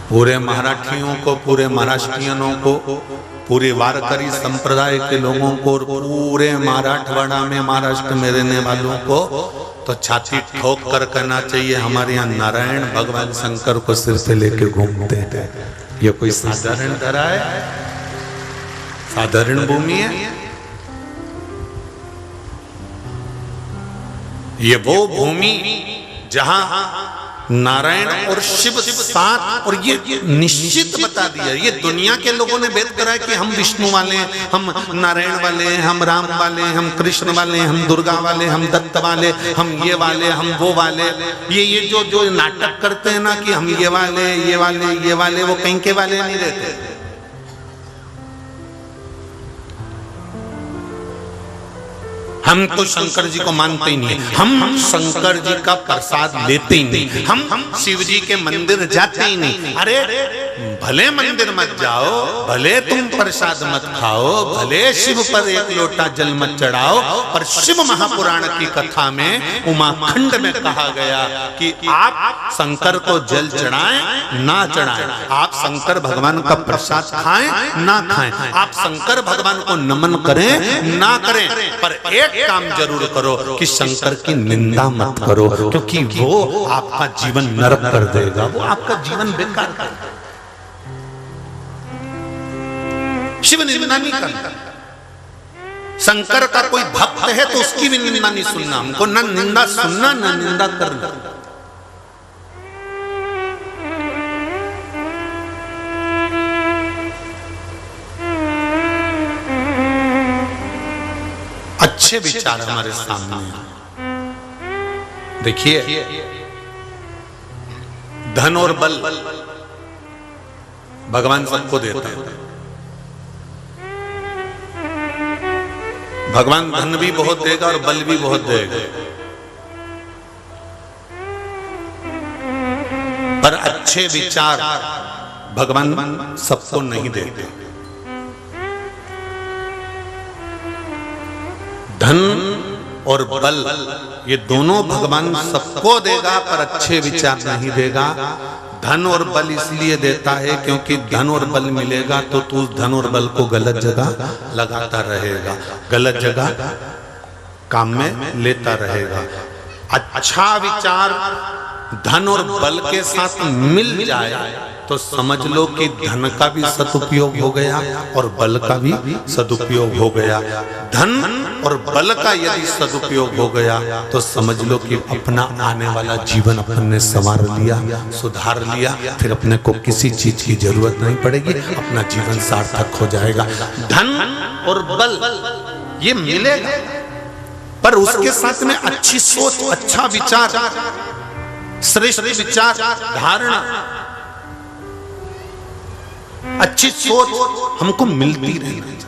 पूरे मराठियों को, पूरे महाराष्ट्रियनों को, पूरे वारकरी संप्रदाय के लोगों को और पूरे मराठवाड़ा में, महाराष्ट्र में रहने वालों को तो छाती ठोक कर कहना चाहिए, हमारे यहाँ नारायण भगवान शंकर को सिर पे लेके घूमते हैं। ये कोई साधारण धरा है? साधारण भूमि है? ये वो भूमि जहां नारायण और शिव साथ, और ये निश्चित बता दिया। ये दुनिया के लोगों ने भेद करा है कि हम विष्णु वाले हैं, हम नारायण वाले हैं, हम राम वाले हैं, हम कृष्ण वाले हैं, हम दुर्गा वाले, हम दत्त वाले, हम ये वाले, हम वो वाले। ये जो नाटक करते हैं ना कि हम ये वाले ये वाले ये वाले, वो कहीं के वाले नहीं रहते। हम तो शंकर जी को मानते ही नहीं, हम शंकर जी का प्रसाद लेते ही नहीं, हम शिव जी के मंदिर जाते ही नहीं। अरे भले मंदिर मत जाओ, भले तुम प्रसाद मत खाओ, भले शिव पर एक लोटा जल मत चढ़ाओ, पर शिव महापुराण की कथा में उमाखंड में कहा गया कि आप शंकर को जल चढ़ाएं ना चढ़ाएं, आप शंकर भगवान का प्रसाद खाएं ना खाएं, आप शंकर भगवान को नमन करें ना करें, पर एक काम जरूर करो कि शंकर की निंदा मत करो, क्योंकि वो आपका जीवन नरक कर देगा, वो आपका जीवन बेकार कर देगा। शिव निंदा नहीं करता। शंकर का कोई भक्त है तो उसकी भी निंदा नहीं सुनना, हमको ना निंदा सुनना ना निंदा करना। अच्छे विचार हमारे सामने देखिए, धन और बल भगवान सबको देता है। भगवान धन भी बहुत देगा और बल भी बहुत देगा, पर अच्छे विचार भगवान सबको नहीं देते। धन और बल ये दोनों भगवान सबको देगा, पर अच्छे विचार नहीं देगा। धन और बल इसलिए देता है क्योंकि धन और बल मिलेगा तो तू धन और बल को गलत जगह लगाता रहेगा, गलत जगह काम में लेता रहेगा। अच्छा विचार धन और बल के साथ मिल जाए तो समझ लो कि धन का भी सदुपयोग हो गया और बल का भी सदुपयोग हो गया। धन और बल का यदि सदुपयोग हो गया तो समझ लो कि अपना आने वाला जीवन अपन ने संवार लिया, सुधार लिया, फिर अपने को किसी चीज की जरूरत नहीं पड़ेगी, अपना जीवन सार्थक हो जाएगा। धन और बल ये मिलेगा, पर उसके साथ में अच्छी सोच, अच्छा विचार, श्रेष्ठ विचार धारणा, अच्छी सोच हमको मिलती रहनी चाहिए।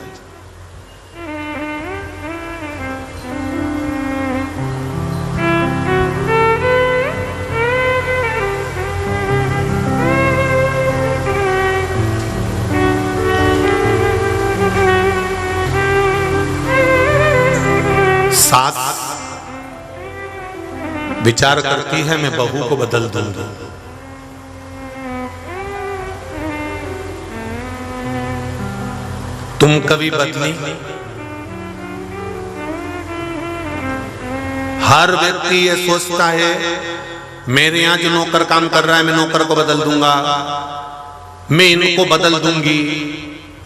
साथ विचार करती है मैं बहू को बदल दूंगी, तुम कभी बदली? हर व्यक्ति ये सोचता है मेरे यहां जो नौकर काम कर रहा है मैं नौकर को बदल दूंगा, मैं इनको बदल दूंगी,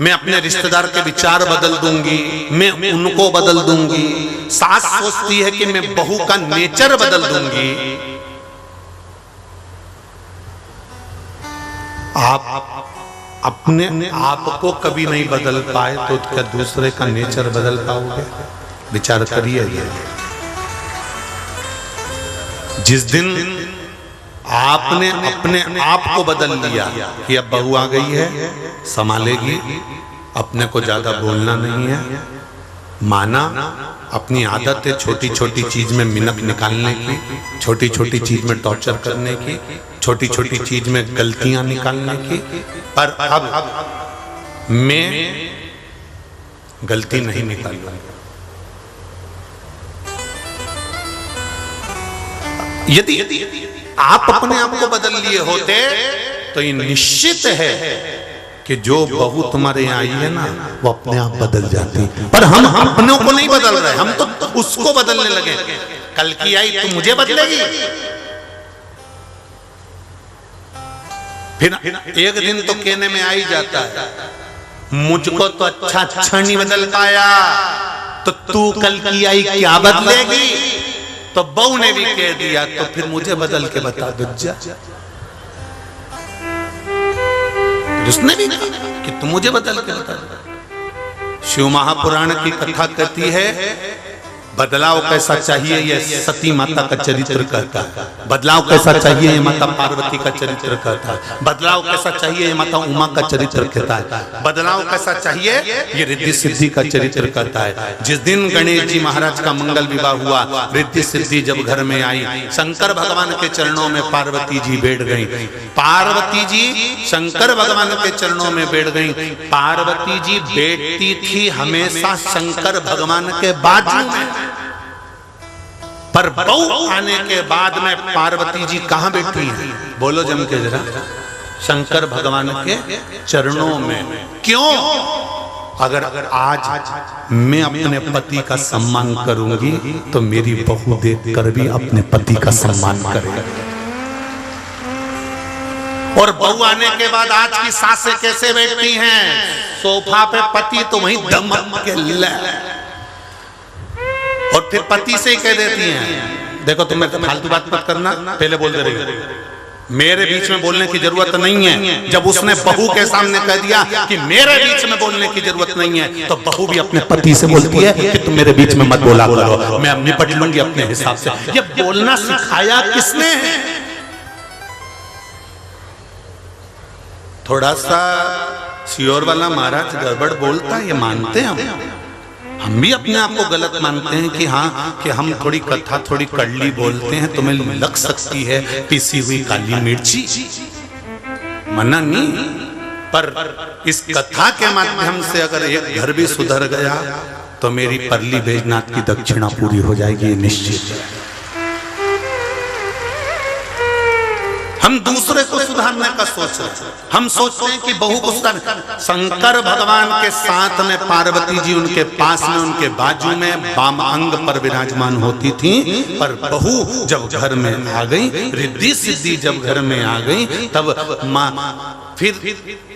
मैं अपने रिश्तेदार के विचार बदल दूंगी, मैं उनको बदल दूंगी। सास सोचती है कि मैं बहू का नेचर बदल दूंगी। आप अपने आप को कभी नहीं बदल पाए तो क्या दूसरे का नेचर बदल पाओगे? विचार करिए। जिस दिन आपने अपने आप को बदल लिया कि अब बहू आ गई है, संभालेगी, अपने को ज्यादा बोलना नहीं है, माना अपनी आदत है छोटी छोटी चीज में मिनक निकालने की, छोटी छोटी चीज में टॉर्चर करने की, छोटी छोटी चीज में गलतियां निकालने की, पर अब मैं गलती नहीं निकालूंगा। यदि आप अपने आप को बदल लिए होते तो ये निश्चित है कि जो बहू तुम्हारे यहाँ आई है ना वो अपने आप बदल जाती, पर हम अपनों को नहीं बदल रहे, हम तो उसको बदलने लगे। कल की आई तो मुझे बदलेगी, फिर एक दिन तो कहने में आ ही जाता है मुझको तो अच्छा नहीं बदल पाया, तो तू कल की आई क्या बदलेगी? तो बहू ने भी कह दिया तो फिर मुझे बदल के बता दो जा। उसने भी कहा कि तुम मुझे बदल के बता दो। शिव महापुराण की कथा कहती है बदलाव कैसा चाहिए ये सती माता का चरित्र कहता है, बदलाव कैसा चाहिए ये माता पार्वती का चरित्र कहता है, बदलाव कैसा चाहिए ये माता उमा का चरित्र कहता है, बदलाव कैसा चाहिए ये रिद्धि सिद्धि का चरित्र कहता है। जिस दिन गणेश जी महाराज का मंगल विवाह हुआ, रिद्धि सिद्धि जब घर में आई, शंकर भगवान के चरणों में पार्वती जी बैठ गई। पार्वती जी शंकर भगवान के चरणों में बैठ गई। पार्वती जी बैठती थी हमेशा शंकर भगवान के बाजू में, पर बहू आने के बाद में पार्वती जी कहां बैठी हैं? बोलो जम के जरा। शंकर भगवान के चरणों में। क्यों? अगर आज मैं अपने पति का सम्मान करूंगी तो मेरी बहू देखकर भी अपने पति का सम्मान करेगी। और बहू आने के बाद आज की सासें कैसे बैठती हैं? सोफा पे पति तो वहीं दमक के ले, और फिर पति से ही कह देती हैं देखो तुम मेरे फालतू बात मत करना, पहले बोल दे रही हो, मेरे बीच में बोलने की जरूरत नहीं है। जब उसने बहू के सामने कह दिया कि मेरे बीच में बोलने की जरूरत नहीं है, तो बहू भी अपने पति से बोलती है कि तुम मेरे बीच में मत बोला करो, मैं अब निपट लूंगी अपने हिसाब से। ये बोलना सिखाया किसने है? थोड़ा सा सियोर वाला महाराज गड़बड़ बोलता है, ये मानते हैं हम भी अपने आप को गलत मानते हैं कि हाँ कि हम थोड़ी कथा थोड़ी कड़ली बोलते हैं, तुम्हें लग सकती है पिसी हुई काली मिर्ची, मना नहीं, पर इस कथा के माध्यम से अगर एक घर भी सुधर गया तो मेरी परली बैजनाथ की दक्षिणा पूरी हो जाएगी निश्चित। हम दूसरे को सुधारने का सोच रहे हैं, हम सोचते हैं कि बहू को सुधार। शंकर भगवान के साथ में पार्वती जी उनके पास में उनके बाजू में वाम अंग पर विराजमान होती थी, पर बहू जब घर में आ गई, रिद्धि सिद्धि जब घर में आ गई, तब माँ फिर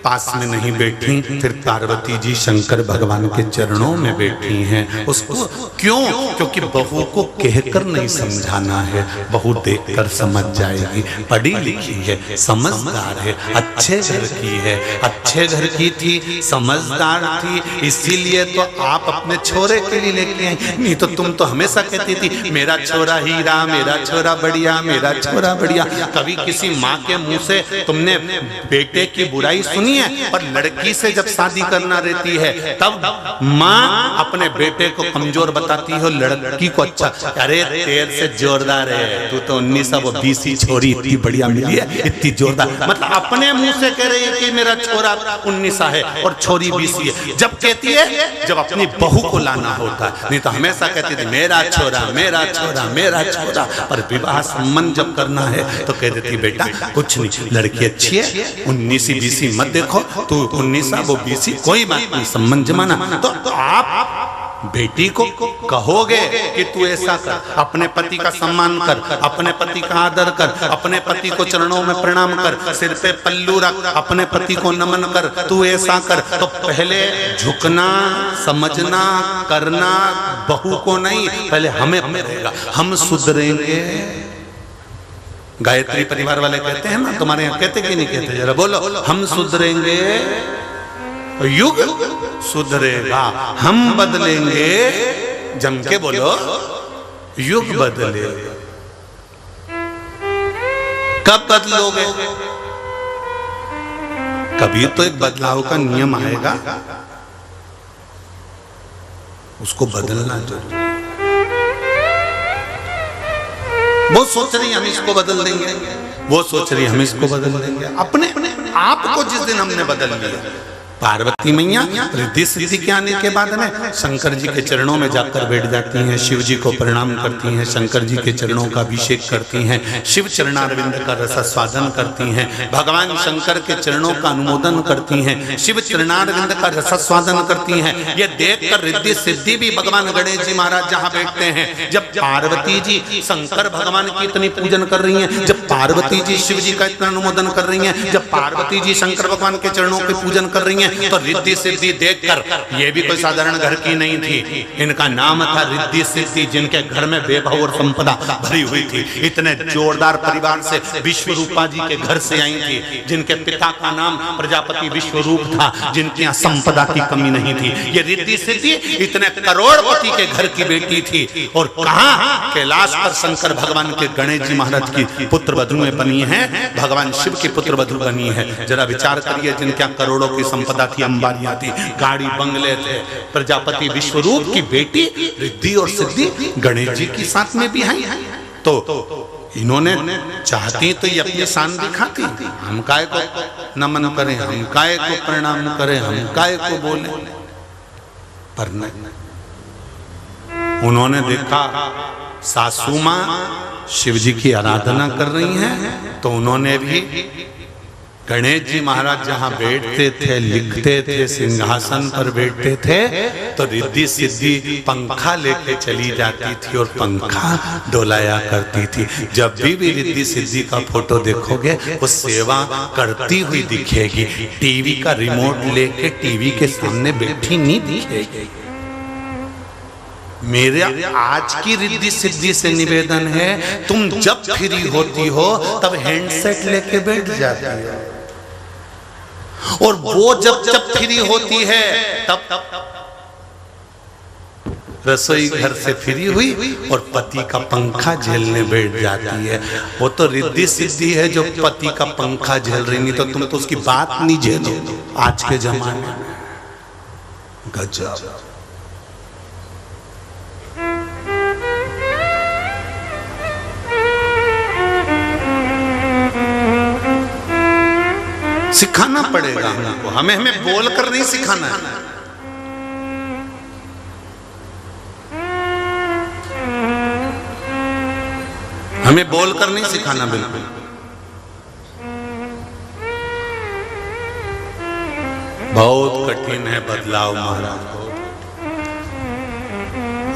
पास में नहीं बैठी, फिर पार्वती जी शंकर भगवान के चरणों में बैठी हैं। उसको क्यों? क्योंकि बहू को कहकर नहीं समझाना है, बहू देखकर समझ जाएगी। पढ़ी लिखी है, समझदार है, अच्छे घर की है, अच्छे घर की थी, समझदार थी, इसीलिए तो आप अपने छोरे के लिए लेके आई। नहीं तो तुम तो हमेशा कहती थी मेरा छोरा हीरा, मेरा छोरा बढ़िया, मेरा छोरा बढ़िया। कभी किसी माँ के मुंह से तुमने बेटे की बुराई सुनी है? और लड़की से जब शादी करना रहती है तब माँ अपने बेटे को कमजोर बताती है, लड़की को अच्छा, अरे तेरे से जोरदार है, तू तो 1920 छोरी इतनी बढ़िया मिली है, इतनी जोरदार। मतलब अपने मुंह से कह रही है कि मेरा छोरा 19 है और छोरी 20 है। जब कहती है जब अपनी बहू को लाना होता है, नहीं तो हमेशा कहती थी मेरा छोरा, मेरा छोरा, मेरा छोरा। पर विवाह संबंध जब करना है तो कह देती बेटा कुछ नहीं, लड़की अच्छी है, 19-20 मत देखो, तू 19 वो 20, कोई बात नहीं, सम्मान जमाना। तो आप बेटी को कहोगे कि तू ऐसा कर, अपने पति का सम्मान कर, अपने पति का आदर कर, अपने पति को चरणों में प्रणाम कर, सिर पे पल्लू रख, अपने पति को नमन कर, तू ऐसा कर। तो पहले झुकना, समझना, करना बहू को नहीं, पहले हमें पड़ेगा। हम सुधरेंगे। गायत्री परिवार वाले कहते हैं ना, तुम्हारे यहाँ कहते कि नहीं कहते? जरा बोलो। हम सुधरेंगे, युग सुधरेगा, हम बदलेंगे, जम के बोलो, युग बदलेगा। कब बदलोगे? कभी तो एक बदलाव का नियम आएगा, उसको बदलना जरूरी। वो सोच रही हम इसको बदल देंगे, वो सोच रही हम इसको बदल देंगे। अपने आप को जिस दिन हमने बदल लिया, पार्वती मैया रिद्धि सिद्धि के आने के बाद में शंकर जी के चरणों में जाकर बैठ जाती हैं, शिव जी को प्रणाम करती हैं, शंकर जी के चरणों का अभिषेक करती हैं, शिव चरणारविंद का रसास्वादन करती हैं, भगवान शंकर के चरणों का अनुमोदन करती हैं, शिव चरणारविंद का रसास्वादन करती हैं। ये देखकर रिद्धि सिद्धि भी भगवान गणेश जी महाराज जहाँ बैठते हैं, जब पार्वती जी शंकर भगवान की इतनी पूजन कर रही हैं, जब पार्वती जी शिव जी का इतना अनुमोदन कर रही हैं, जब पार्वती जी शंकर भगवान के चरणों की पूजन कर रही हैं, है। तो रिद्धि सिद्धि देखकर ये भी कोई साधारण घर की नहीं थी, इनका नाम था रिद्धि सिद्धि, जिनके घर में वैभव और संपदा भरी हुई थी। इतने जोरदार परिवार से विश्वरूपा जी के घर से आई थी, जिनके पिता का नाम प्रजापति विश्वरूप था, जिनकी यहाँ संपदा की कमी नहीं थी। ये रिद्धि सिद्धि इतने करोड़पति के घर की बेटी थी, और कहां कैलाश पर शंकर भगवान के गणेश जी महाराज की पुत्र वधुएं बनी हैं, भगवान शिव की पुत्र वधु बनी है। जरा विचार करिए, जिनके करोड़ों की संपदा थी, अंबारियां थी, गाड़ी बंगले थे, प्रजापति विश्वरूप की बेटी रिद्धि और सिद्धि गणेश जी की साथ में भी है। तो इन्होंने चाहती तो ये अपनी शान दिखाती, हम काय को नमन करें, हम काय को प्रणाम करें, हम काय को बोले, पर नहीं। उन्होंने देखा सासू माँ शिव जी की आराधना कर रही हैं, तो उन्होंने भी गणेश जी महाराज जहाँ बैठते थे, लिखते थे, सिंहासन पर बैठते थे, तो रिद्धि सिद्धि पंखा लेके चली जाती थी और पंखा डोलाया करती थी। जब भी रिद्धि सिद्धि का फोटो देखोगे वो सेवा करती हुई दिखेगी, टीवी का रिमोट लेके टीवी के सामने बैठी नहीं दिखेगी। मेरे आज की रिद्धि सिद्धि से निवेदन है, तुम जब फ्री होती हो तब हैंडसेट लेके बैठ जाती हो, और वो जब जब फ्री होती है तब रसोई घर से फ्री हुई और पति का पंखा झेलने बैठ जाती है। वो तो रिद्धि सिद्धि है जो पति का पंखा झेल रही, नहीं तो तुम तो उसकी बात नहीं झेलो आज के जमाने में। गजब। सिखाना पड़ेगा हमको, हमें बोल कर नहीं सिखाना है। हमें बोल कर नहीं सिखाना बिल्कुल। बहुत कठिन है बदलाव महाराज।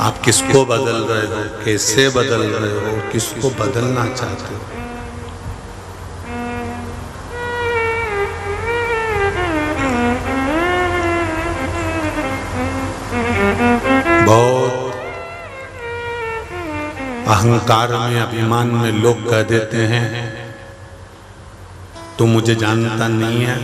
आप किसको बदल रहे हो, कैसे बदल रहे हो, किसको बदलना चाहते हो? बहुत अहंकार में, अभिमान में लोग कह देते हैं तू मुझे जानता नहीं है,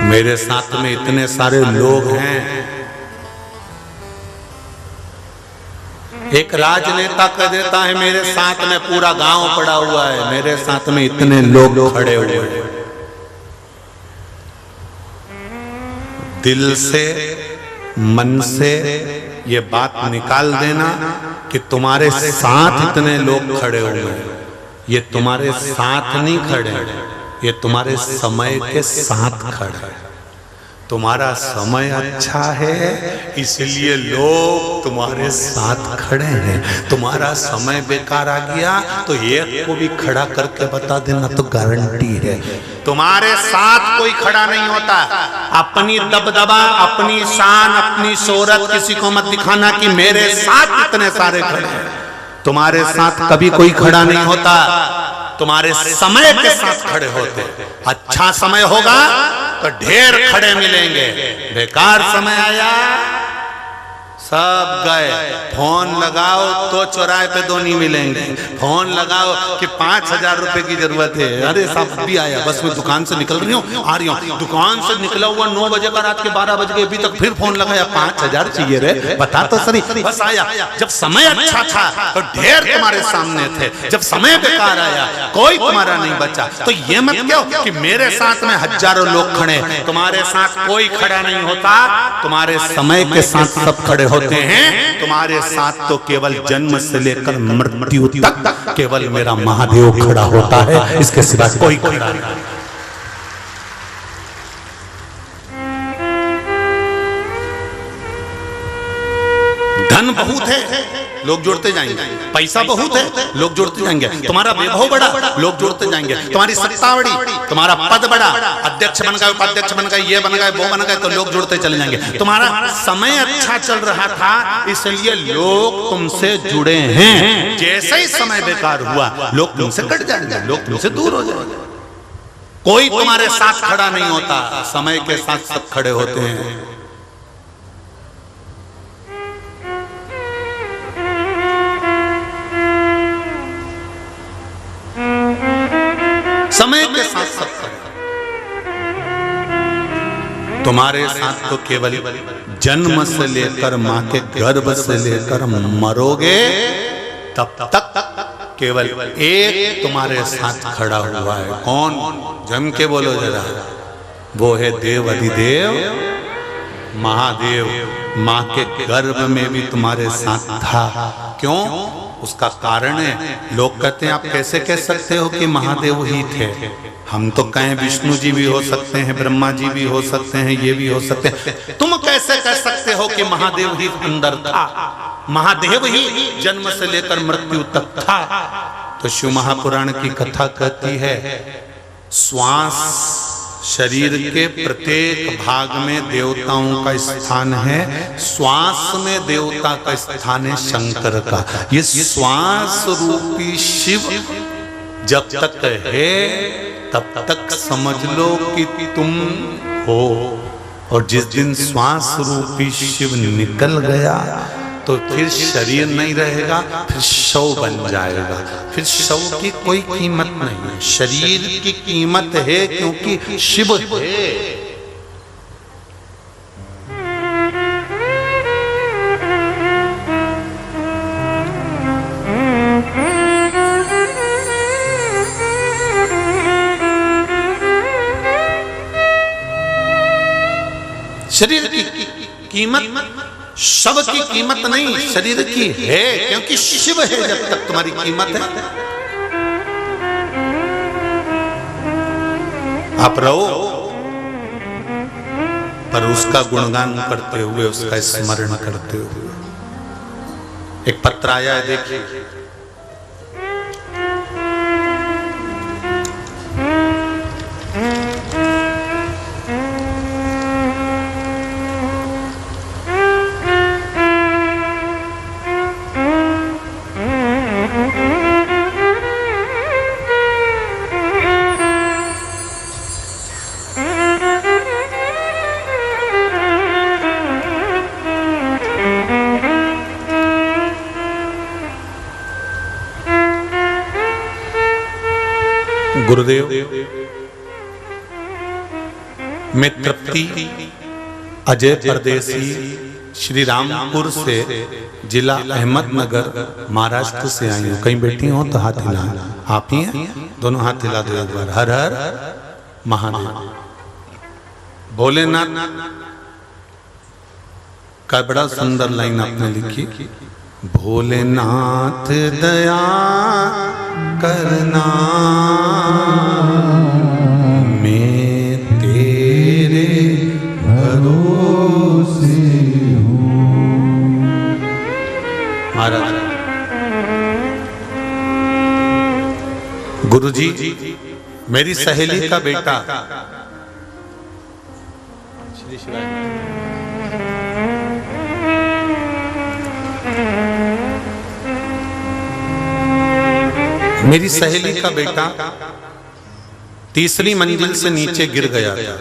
मेरे साथ में इतने सारे लोग हैं। एक राजनेता कह देता है मेरे साथ में पूरा गांव पड़ा हुआ है, मेरे साथ में इतने लोग खड़े हुए हैं। दिल से, मन से ये बात निकाल देना कि तुम्हारे साथ इतने लोग खड़े हुए हैं, ये तुम्हारे साथ नहीं खड़े, ये तुम्हारे समय के साथ खड़े हैं। तुम्हारा समय अच्छा है इसलिए लोग तुम्हारे साथ खड़े हैं। तुम्हारा समय बेकार आ गया तो एक को भी खड़ा करके बता देना तो गारंटी है तुम्हारे साथ कोई खड़ा नहीं होता। अपनी दबदबा, अपनी शान, अपनी शोहरत किसी को मत दिखाना कि मेरे साथ इतने सारे खड़े हैं। तुम्हारे साथ कभी कोई खड़ा नहीं होता, तुम्हारे समय के साथ खड़े होते। अच्छा समय होगा तो ढेर खड़े मिलेंगे, बेकार समय आया सब गए। फोन लगाओ तो चौराहे पे दो नहीं मिलेंगे। फोन लगाओ कि 5,000 रुपए की जरूरत है, अरे सब भी आया, बस मैं दुकान से निकल रही हूँ, आ रही हूँ। दुकान से निकला हुआ 9 बजे का, रात के 12 बज गए, अभी तक फिर फोन लगाया 5,000 चाहिए रे, बता तो सही। बस आया। जब समय अच्छा था तो ढेर तुम्हारे सामने थे, जब समय बेकार आया कोई तुम्हारा नहीं बचा। तो ये मत कहो कि मेरे साथ में हजारों लोग खड़े, तुम्हारे साथ कोई खड़ा नहीं होता। तुम्हारे समय के साथ सब खड़े होते हैं। तुम्हारे साथ तो केवल जन्म से लेकर मृत्यु तक केवल मेरा महादेव खड़ा होता है, इसके सिवा कोई खड़ा नहीं। धन बहुत है लोग जुड़ते जाएंगे। पैसा बहुत है, लोग जुड़ते जाएंगे। तुम्हारा वैभव बड़ा, लोग जुड़ते जाएंगे। तुम्हारी सत्ता बड़ी, तुम्हारा पद बड़ा, अध्यक्ष बन गए, उपाध्यक्ष बन गए, ये बन गए, वो बन गए, तो लोग जुड़ते चले जाएंगे। तुम्हारा समय अच्छा चल रहा था, इसलिए लोग तुमसे जुड़े हैं। जैसे ही समय बेकार हुआ, लोग तुमसे कट जाएंगे, लोग तुमसे दूर हो जाएंगे। कोई तुम्हारे साथ खड़ा नहीं होता, समय के साथ सब खड़े होते हैं। समय के साथ सब खड़े। तुम्हारे साथ तो केवल जन्म से लेकर मां के गर्भ से लेकर मरोगे तब तक केवल एक तुम्हारे साथ खड़ा हुआ है। कौन? जम के बोलो जरा। वो है देव अधिदेव महादेव। मां के गर्भ में भी तुम्हारे साथ था। क्यों? उसका कारण है। लोग कहते हैं आप कैसे कह सकते हो कि महादेव ही थे? हम तो कहें विष्णु जी भी हो सकते हैं, ब्रह्मा जी भी हो सकते हैं, ये भी हो सकते हैं। तुम कैसे कह सकते हो कि महादेव ही अंदर था? महादेव ही जन्म से लेकर मृत्यु तक था। तो शिव महापुराण की कथा कहती है, श्वास शरीर के प्रत्येक भाग में देवताओं का स्थान है। श्वास में देवता का स्थान है शंकर का। ये श्वास रूपी शिव जब तक है तब तक समझ लो कि तुम हो, और जिस दिन श्वास रूपी शिव निकल गया तो फिर शरीर नहीं रहेगा, फिर शव बन जाएगा। फिर शव की कोई कीमत नहीं है। शरीर की कीमत है क्योंकि शिव है। शरीर की कीमत, शव की कीमत नहीं, शरीर की है, क्योंकि शिव है। जब तक तुम्हारी कीमत है आप रहो, पर उसका गुणगान करते हुए, उसका स्मरण करते हुए। एक पत्र आया है, देखिए। गुरुदेव, मैं तृप्ति अजय परदेसी श्री रामपुर से, जिला अहमदनगर, महाराष्ट्र से आई हूँ। कहीं बैठी हो तो हाथ हिला। आप ही हैं? दोनों हाथ हिला दो एक बार। हर हर महादेव। भोलेनाथ का बड़ा सुंदर लाइन आपने लिखी, भोलेनाथ दया करना, मैं तेरे भरोसे हूँ। महाराज गुरुजी, मेरी सहेली का बेटा श्री शिवाय, मेरी सहेली का बेटा तीसरी मंजिल से नीचे गिर गया था।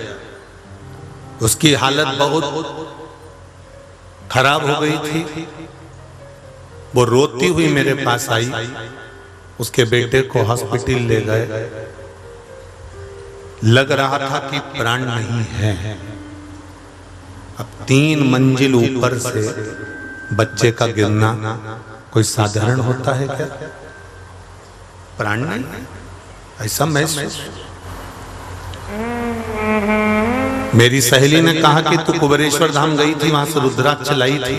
उसकी हालत बहुत खराब हो गई थी। वो रोती हुई मेरे पास आई। उसके बेटे को हॉस्पिटल ले गए। लग रहा था कि प्राण नहीं है। अब 3 मंजिल ऊपर से बच्चे का गिरना कोई साधारण होता है क्या? प्राण नहीं, ऐसा महसूस। मेरी सहेली ने कहा कि तू कुबेरेश्वर धाम गई थी, वहां से रुद्राक्ष लाई थी,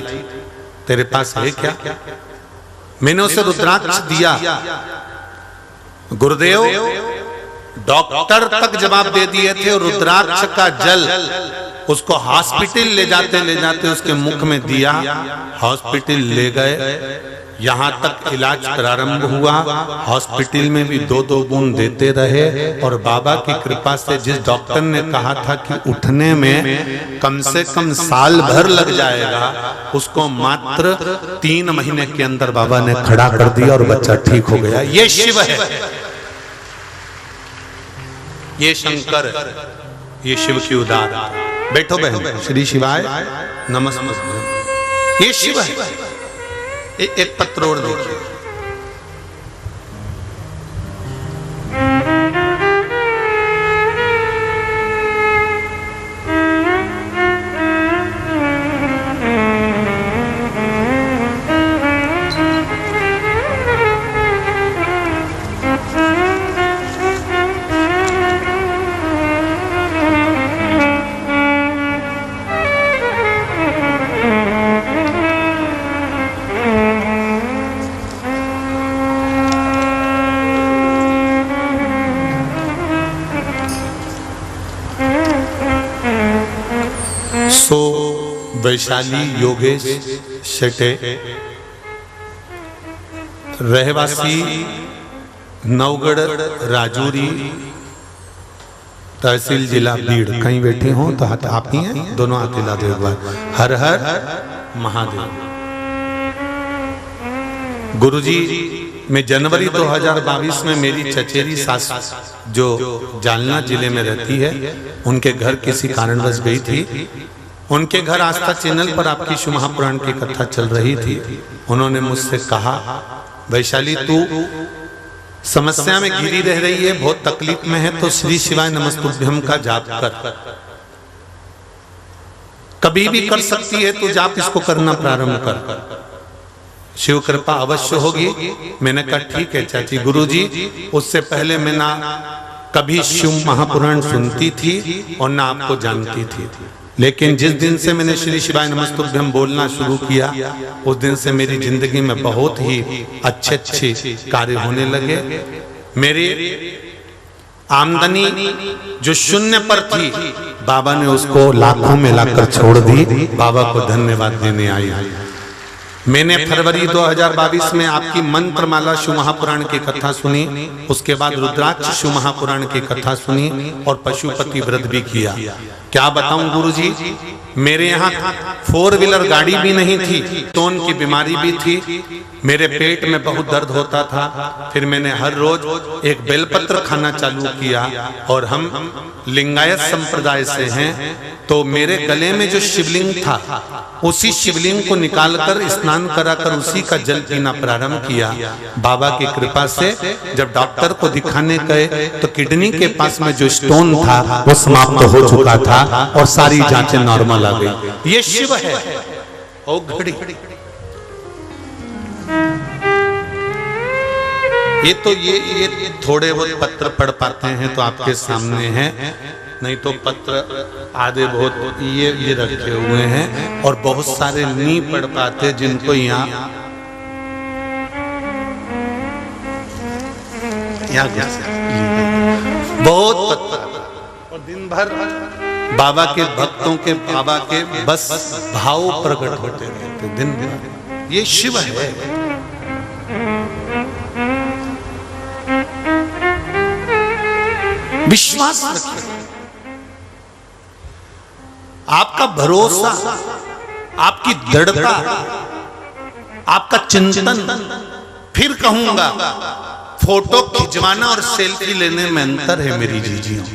तेरे पास है क्या? मैंने उसे रुद्राक्ष दिया। गुरुदेव डॉक्टर तक जवाब दे दिए थे, रुद्राक्ष का जल उसको हॉस्पिटल ले जाते उसके मुख में दिया, हॉस्पिटल ले गए, यहाँ तक इलाज प्रारंभ हुआ। हॉस्पिटल में भी 2-2 बूंद देते रहे और बाबा की कृपा से जिस डॉक्टर ने कहा था कि उठने में कम से कम साल भर लग जाएगा, उसको मात्र 3 महीने के अंदर बाबा ने खड़ा कर दिया और बच्चा ठीक हो गया। ये शिव है, ये शंकर, ये शिव की उदार। बैठो बहन, श्री शिवाय नमस्ते। ये शिव है। एक पत्र और देखिए। सो वैशाली योगेश शेटे, रहवासी नवगढ़ राजूरी, तहसील जिला बीड़। कहीं बैठे हों तो हाथ आप ही हैं, दोनों हाथ हिला दो एक बार। हर हर महादेव। गुरुजी में जनवरी 2022 में मेरी चचेरी सास जो जालना जिले में रहती है, उनके घर किसी कारणवश गई थी। उनके घर आस्था चैनल पर आपकी शिव महापुराण की कथा चल रही थी। उन्होंने मुझसे कहा, वैशाली तू समस्या में घिरी रह रही है, बहुत तकलीफ में है, तो श्री शिवाय नमस्तुभ्यम का जाप कर। कभी भी कर सकती है तो जाप इसको करना प्रारंभ कर, शिव कृपा अवश्य होगी। मैंने कहा ठीक है चाची। गुरुजी, उससे पहले मैं ना कभी शिव महापुराण सुनती थी और ना आपको जानती थी, लेकिन जिस दिन से मैंने श्री शिवाय नमस्तुभ्यम बोलना शुरू किया, उस दिन से मेरी जिंदगी में बहुत ही अच्छे कार्य होने लगे। मेरी आमदनी जो शून्य पर थी, बाबा ने उसको लाखों में लाकर छोड़ दी। बाबा को धन्यवाद देने आई। मैंने फरवरी 2022 में आपकी मंत्रमाला शिव महापुराण की कथा सुनी, उसके बाद रुद्राक्ष शिव महापुराण की कथा सुनी और पशुपति व्रत भी किया। क्या बताऊं गुरुजी, मेरे यहाँ 4 व्हीलर गाड़ी भी नहीं थी, स्टोन की बीमारी भी थी, मेरे पेट में बहुत दर्द होता था। फिर मैंने हर रोज एक बेलपत्र खाना चालू किया और हम लिंगायत संप्रदाय से हैं, तो मेरे गले में जो शिवलिंग था, उसी शिवलिंग को निकालकर स्नान कराकर उसी का जल पीना प्रारंभ किया। बाबा की कृपा से जब डॉक्टर को दिखाने गए तो किडनी के पास में जो स्टोन था वो समाप्त हो चुका था और सारी जांचें नॉर्मल आ गई। ये शिव है। ओ घड़ी, ये थोड़े बहुत पत्र पढ़ पाते हैं तो आपके सामने हैं, नहीं तो पत्र आधे बहुत ये रखे हुए हैं और बहुत सारे नहीं पढ़ पाते, जिनको यहाँ बहुत पत्र। और दिन भर बाबा के भक्तों के, बाबा के बस भाव प्रकट होते रहते दिन भर। ये शिव है। विश्वास रखिए, आपका भरोसा, आपकी दृढ़ता, आपका चिंतन। फिर कहूंगा, फोटो खिंचवाना और सेल्फी लेने में अंतर है मेरी जीजियों,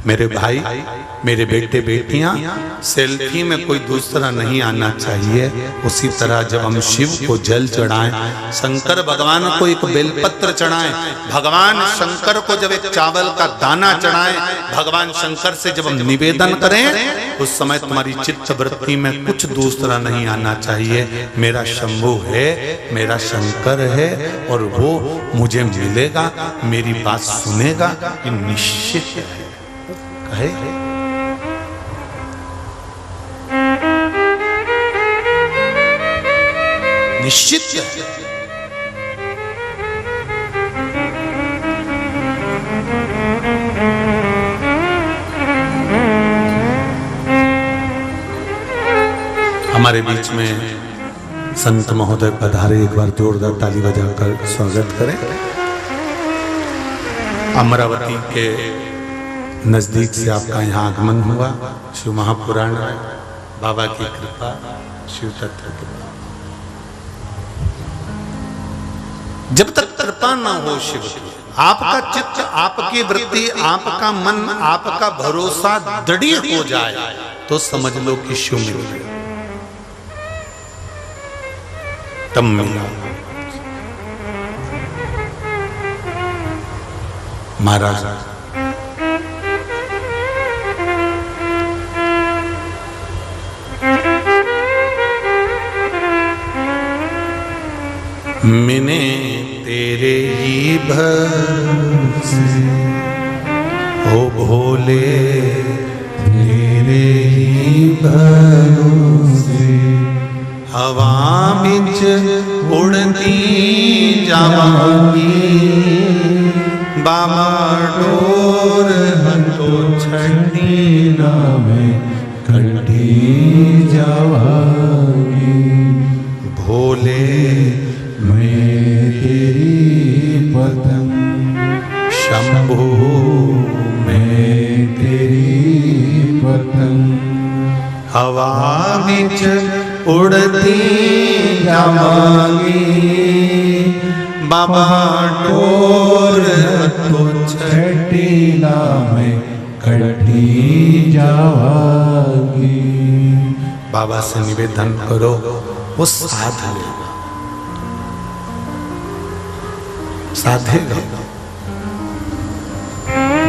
मेरे भाई, मेरे बेटे बेटियां। सेल्फी में कोई दूसरा नहीं आना चाहिए। उसी तरह जब हम शिव को जल चढ़ाएं, शंकर भगवान को एक बेलपत्र चढ़ाएं, भगवान शंकर को जब एक चावल का दाना चढ़ाएं, भगवान शंकर से जब हम निवेदन करें, उस समय तुम्हारी चित्त वृत्ति में कुछ दूसरा नहीं आना चाहिए। मेरा शंभु है, मेरा शंकर है और वो मुझे मिलेगा, मेरी बात सुनेगा, ये निश्चित है। कहे निश्चित है। हमारे बीच में संत महोदय पधारे, एक बार जोरदार ताली बजाकर स्वागत करें। अमरावती के नजदीक से आपका यहाँ आगमन हुआ। शिव महापुराण में बाबा की कृपा, शिव तत्व की। जब तक कृपा ना हो शिव की, आपका चित्त, आपकी वृत्ति, आपका मन, आपका भरोसा दृढ़ हो जाए तो समझ लो कि शिव मिल गया, तब मिला। महाराज मैंने तेरे ही भरोसे, ओ भोले तेरे ही भरोसे, हवा बिच उड़ती जावांगी, बाबा डोर हथो छड़ी ना मैं कटी जावांगी। भोले मैं तेरी पतंग, शंभू मैं तेरी पतंग, हवा बिच उड़ती जावांगी, बाबा डोर हथो छठी ना मैं कटी जावांगी। बाबा से निवेदन करो, वो साध लेगा, साधेगा।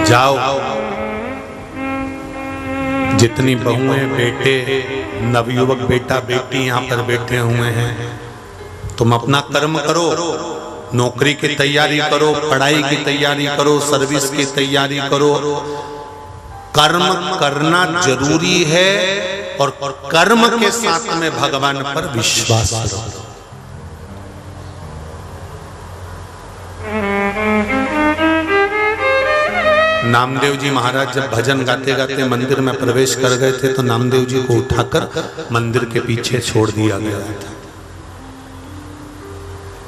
जाओ, जितनी बहुएं, बेटे, नवयुवक बेटा बेटी यहाँ पर बैठे हुए हैं, तुम अपना कर्म करो, नौकरी की तैयारी करो, पढ़ाई की तैयारी करो, सर्विस की तैयारी करो। कर्म करना जरूरी है और कर्म के साथ में भगवान पर विश्वास करो। नामदेव जी महाराज जब भजन गाते गाते मंदिर में प्रवेश कर गए थे तो नामदेव जी को उठाकर मंदिर के पीछे छोड़ दिया गया था।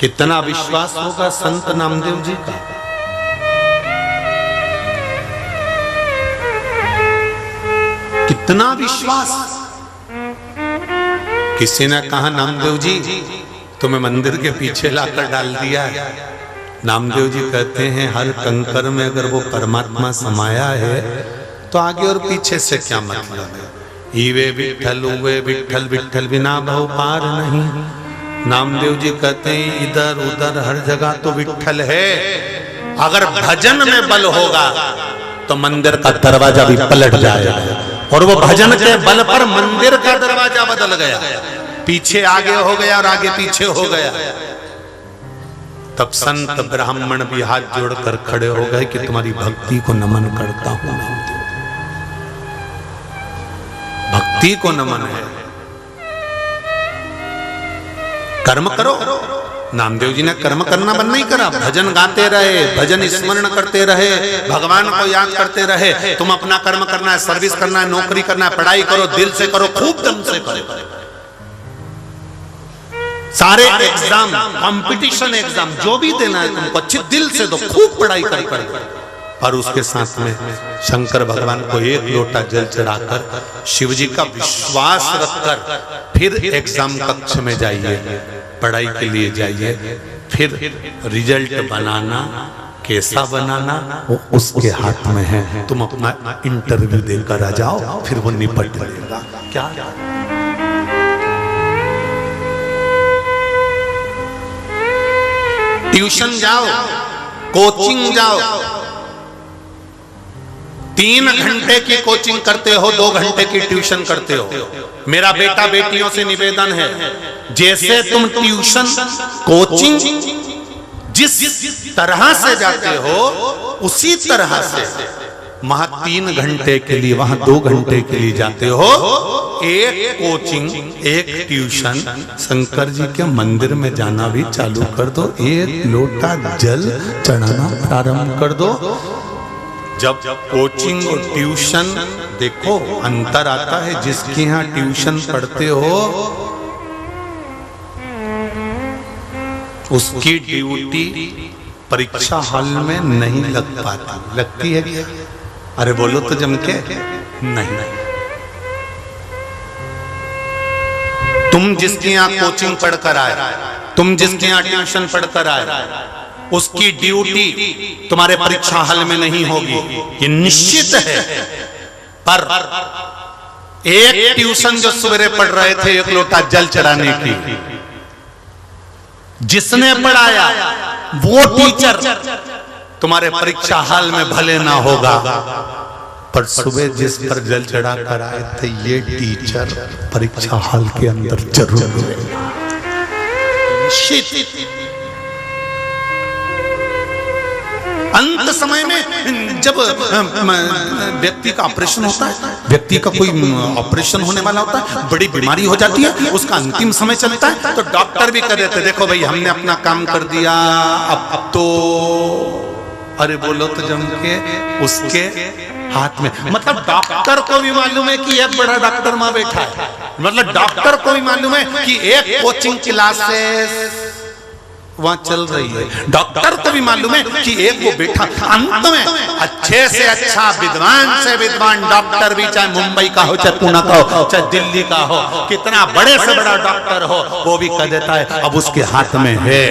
कितना विश्वास होगा संत नामदेव जी का। कितना विश्वास। किसी ने कहा नामदेव जी तुम्हें मंदिर के पीछे लाकर डाल दिया है। नामदेव जी कहते हैं हर कंकर में अगर वो परमात्मा समाया है तो आगे और पीछे से क्या मतलब है। ईवे विठल उवे विठल, विठल बिना भव पार नहीं। नामदेव जी कहते हैं इधर उधर हर जगह तो विठल है। अगर भजन में बल होगा तो मंदिर का दरवाजा भी पलट जाएगा। और वो भजन के बल पर मंदिर का दरवाजा बदल गया, पीछे आगे हो गया और आगे पीछे हो गया। तब संत ब्राह्मण भी हाथ जोड़कर खड़े हो गए कि तुम्हारी भक्ति को नमन करता हूं। भक्ति को नमन है। कर्म करो। नामदेव जी ने कर्म करना बंद नहीं करा, भजन गाते रहे, भजन स्मरण करते रहे, भगवान को याद करते रहे। तुम अपना कर्म करना है, सर्विस करना है, नौकरी करना है, पढ़ाई करो, दिल से करो, खूब दम से करो। सारे एग्जाम, कंपटीशन एग्जाम जो भी देना है तुमको अच्छे दिल से दो, खूब पढ़ाई कर। और उसके साथ में शंकर भगवान को एक लोटा जल चढ़ाकर शिव जी का विश्वास रखकर फिर एग्जाम कक्ष में जाइए, पढ़ाई के लिए जाइए। फिर रिजल्ट बनाना, कैसा बनाना वो उसके हाथ में है। तुम अपना इंटरव्यू देकर आ जाओ, फिर वो निपट लेगा। क्या ट्यूशन जाओ, कोचिंग जाओ, 3 घंटे की कोचिंग करते हो, 2 घंटे की ट्यूशन करते हो। मेरा बेटा बेटियों से निवेदन है, जैसे तुम ट्यूशन कोचिंग जिस तरह से जाते हो उसी तरह से वहां 3 घंटे के लिए, वहां 2 घंटे के लिए जाते हो। एक कोचिंग, एक ट्यूशन, शंकर जी के मंदिर में जाना भी चालू कर दो। एक लोटा जल चढ़ाना प्रारंभ कर दो। जब कोचिंग और ट्यूशन, देखो अंतर आता है। जिसके यहाँ ट्यूशन पढ़ते हो उसकी ड्यूटी परीक्षा हॉल में नहीं लग पाती, लगती है? अरे बोलो तो जम के नहीं। तुम जिसके यहाँ कोचिंग पढ़कर आए, तुम जिसके यहाँ ट्यूशन पढ़कर आए, उसकी ड्यूटी तुम्हारे परीक्षा हॉल में नहीं होगी, ये निश्चित है। पर एक ट्यूशन जो सवेरे पढ़ रहे थे एक लोटा जल चढ़ाने की, जिसने पढ़ाया वो टीचर तुम्हारे परीक्षा हॉल में भले ना होगा, पर सुबह जिस पर जल चढ़ा कर आए थे ये टीचर परीक्षा हॉल के अंदर जरूर मिलेगा। अंत समय में जब व्यक्ति का ऑपरेशन होता है, व्यक्ति का कोई ऑपरेशन होने वाला होता है, बड़ी बीमारी हो जाती है, उसका अंतिम समय चलता है, तो डॉक्टर भी कह देते हैं देखो भाई हमने अपना काम कर दिया, अब तो अरे बोलो तो जम के उसके हाथ में, मतलब डॉक्टर को भी मालूम है कि एक बड़ा डॉक्टर वहां बैठा है, मतलब डॉक्टर को भी मालूम है कि एक कोचिंग क्लासेस वहां चल रही है, डॉक्टर को भी मालूम है कि एक वो बैठा, अंत में अच्छे से अच्छा विद्वान से विद्वान डॉक्टर भी, चाहे मुंबई का हो, चाहे पुणे का हो, चाहे दिल्ली का हो, कितना बड़े से बड़ा डॉक्टर हो, वो भी कह देता है अब उसके हाथ में है,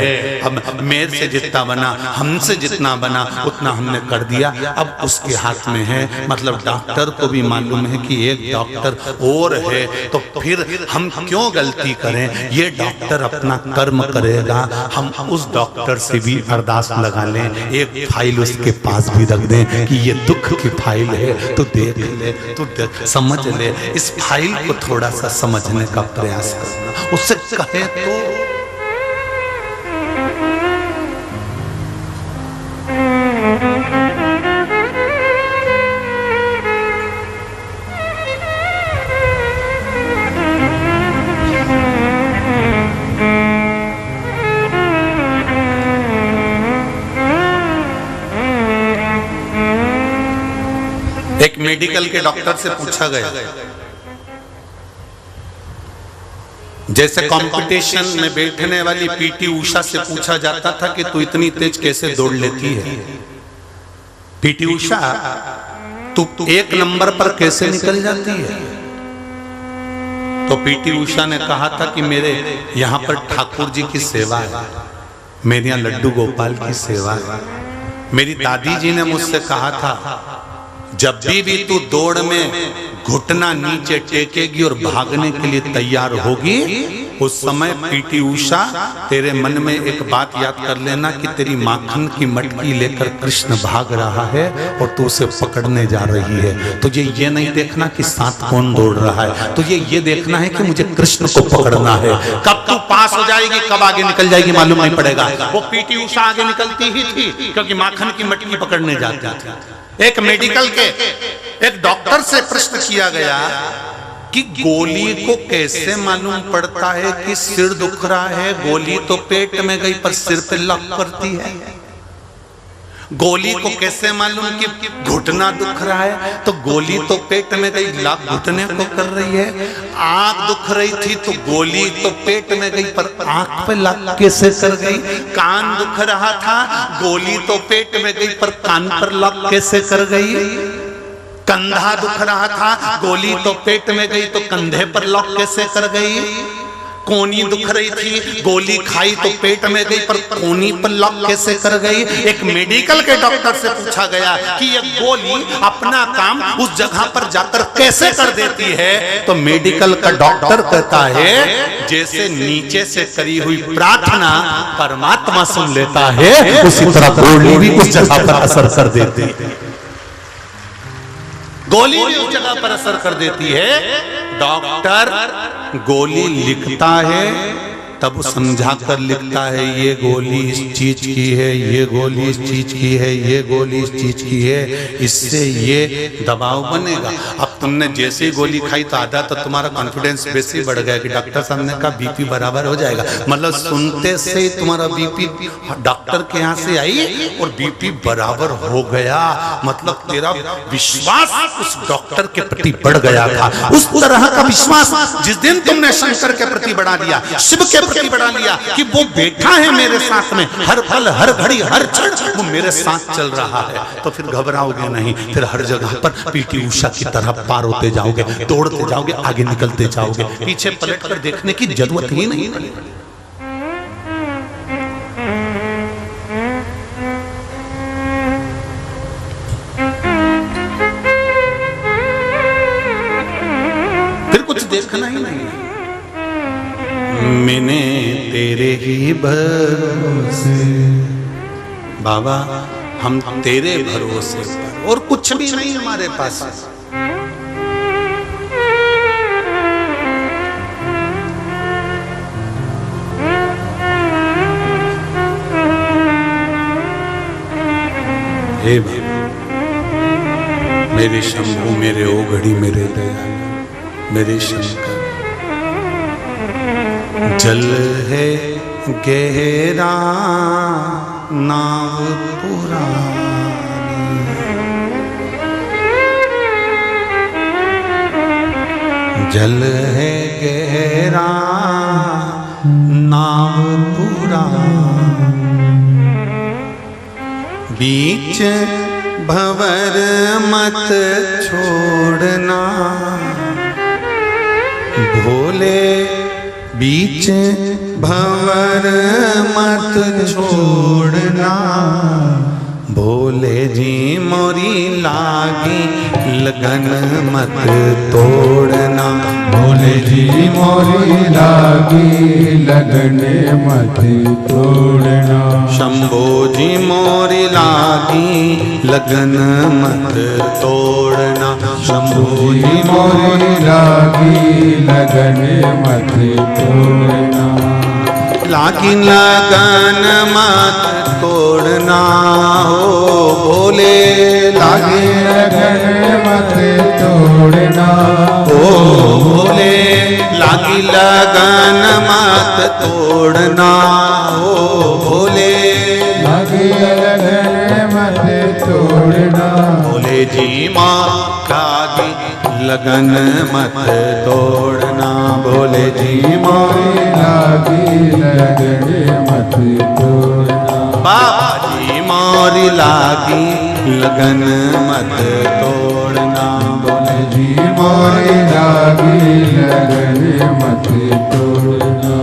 अब मेरे से जितना बना, हमसे जितना बना उतना हमने कर दिया, अब उसके हाथ में है। मतलब डॉक्टर को भी मालूम है कि एक डॉक्टर और है, तो फिर हम क्यों गलती करें, ये डॉक्टर अपना कर्म करेगा, हम उस डॉक्टर से भी अरदास लगा लें, एक फाइल उसके पास भी रख दें कि ये दुख की फाइल है, तो देख ले, तो समझ ले, इस फाइल को थोड़ा सा समझने का प्रयास करना, उससे कहे तो एक मेडिकल के डॉक्टर से पूछा गया, जैसे कंपटीशन में बैठने वाली पीटी उषा से पूछा जाता था कि तू इतनी तेज कैसे दौड़ लेती है, पीटी उषा तू एक नंबर पर कैसे निकल जाती है? तो पीटी उषा ने कहा था कि मेरे यहाँ पर ठाकुर जी की सेवा है, मेरे यहाँ लड्डू गोपाल की सेवा है। मेरी दादी जी ने मुझसे कहा था जब भी तू दौड़ में घुटना नीचे टेकेगी और भागने के लिए तैयार होगी, उस समय पीटी उषा तेरे मन में एक बात याद कर लेना कि तेरी माखन की मटकी लेकर कृष्ण भाग रहा है और तू उसे पकड़ने जा रही है। तुझे ये नहीं देखना कि साथ कौन दौड़ रहा है, तुझे ये देखना है कि मुझे कृष्ण को पकड़ना है। कब तू पास हो जाएगी, कब आगे निकल जाएगी मालूम नहीं पड़ेगा। वो पीटी उषा आगे निकलती ही थी क्योंकि माखन की मटकी पकड़ने जाती थी। एक मेडिकल के एक डॉक्टर से प्रश्न किया गया कि गोली को कैसे मालूम पड़ता है कि सिर दुख रहा है, गोली तो पेट में गई पर सिर पे लॉक करती है। गोली को कैसे मालूम कि घुटना दुख रहा है, तो गोली तो पेट में गई, लॉक घुटने को कर रही है। आंख दुख रही थी तो गोली तो पेट में गई पर आंख पे लॉक कैसे कर गई। कान दुख रहा था, गोली तो पेट में गई पर कान पर लॉक कैसे कर गई। कंधा दुख रहा था, गोली तो पेट में गई तो कंधे पर लॉक कैसे कर गई। कोनी दुख रही थी, गोली खाई तो पेट में गई पर कोनी पर लॉक कैसे कर गई। एक मेडिकल के डॉक्टर से पूछा गया कि ये गोली अपना काम उस जगह पर जाकर कैसे कर देती है, तो मेडिकल का डॉक्टर कहता है जैसे नीचे से करी हुई प्रार्थना परमात्मा सुन लेता है, उसी तरह गोली भी उस जगह पर असर कर देती है। गोली भी उस जगह पर असर कर देती है। डॉक्टर गोली लिखता है तब समझा कर लिखता है, ये गोली इस चीज की है, ये गोली इस चीज की है, ये गोली इस चीज की है, इससे ये दबाव बनेगा। अब तुमने जैसे ही गोली खाई तो आधा तो तुम्हारा कॉन्फिडेंस वैसे ही बढ़ गया कि डॉक्टर साहब ने कहा बीपी बराबर हो जाएगा। मतलब सुनते से ही तुम्हारा बीपी डॉक्टर के यहाँ से आई और बीपी बराबर हो गया। मतलब तेरा विश्वास उस डॉक्टर के प्रति बढ़ गया था। उस तरह का विश्वास जिस दिन तुमने शंकर के प्रति बढ़ा दिया, शिव के प्रति बढ़ा लिया कि वो बैठा है मेरे साथ में, हर पल हर घड़ी हर क्षण वो मेरे साथ चल रहा है, तो फिर घबराओगे नहीं। फिर हर जगह पर पीटी उषा की तरह पार होते जाओगे, दौड़ते जाओगे, आगे निकलते जाओगे, पीछे पलट कर देखने की जरूरत ही नहीं पड़ेगी। फिर कुछ देखना ही नहीं है। मैंने तेरे ही भरोसे बाबा, हम तेरे भरोसे पर, और कुछ भी नहीं हमारे पास। हे बाबा, मेरे शंभू, मेरे ओघड़ी, मेरे दयाल, मेरे शंकर, जल है गहरा नाव पुरानी, जल है गहरा नाव पुरानी, बीच भंवर मत छोड़ना भोले, बीच भंवर मत छोड़ना भोले जी, मोरी लागी लगन मत तोड़ना भोले जी मोरी लागी लगन मत तोड़ना, शंभो जी मोरी लागी लगन मत तोड़ना, शंभो जी मोरी लागी लगन मत तोड़ना, लागी लगन मत तोड़ना हो भोले, लागी लगन मत तोड़ना ओ भोले, लागी लगन मत तोड़ना ओ भोले, लागी लगन मत तोड़ना भोले जी माँ लागी लगन मत तोड़ना, भोले जी मोरी लागी लगन मत तोड़ना, बाबा जी मोरी लागी लगन मत तोड़ना, भोले जी मोरी लागी लगन मत तोड़ना।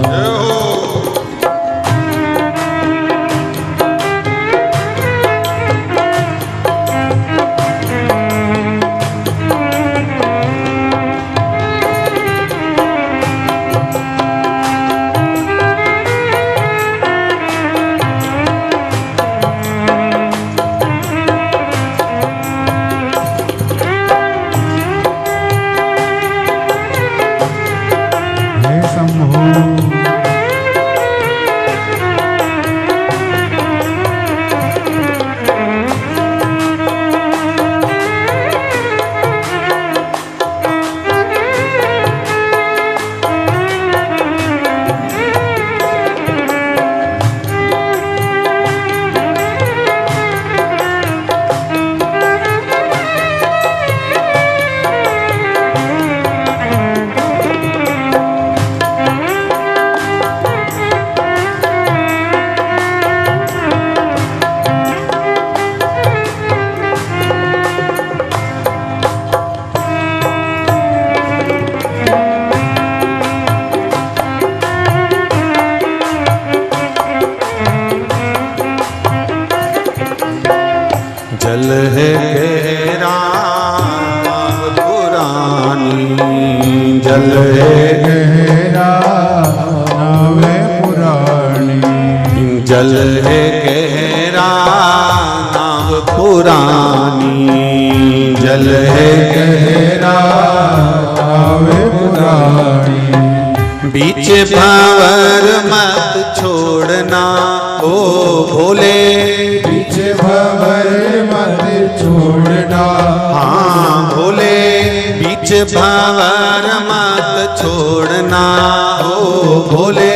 जल है गहरा पुरानी, जल है गहरा नाव पुरानी, जल है गहरा नाव पुरानी, जल है गहरा नाव पुरानी, बीच भंवर मत छोड़ना ओ भोले, बीच भंवर मत छोड़ना हाँ भोले, भंवर मत छोड़ना हो भोले,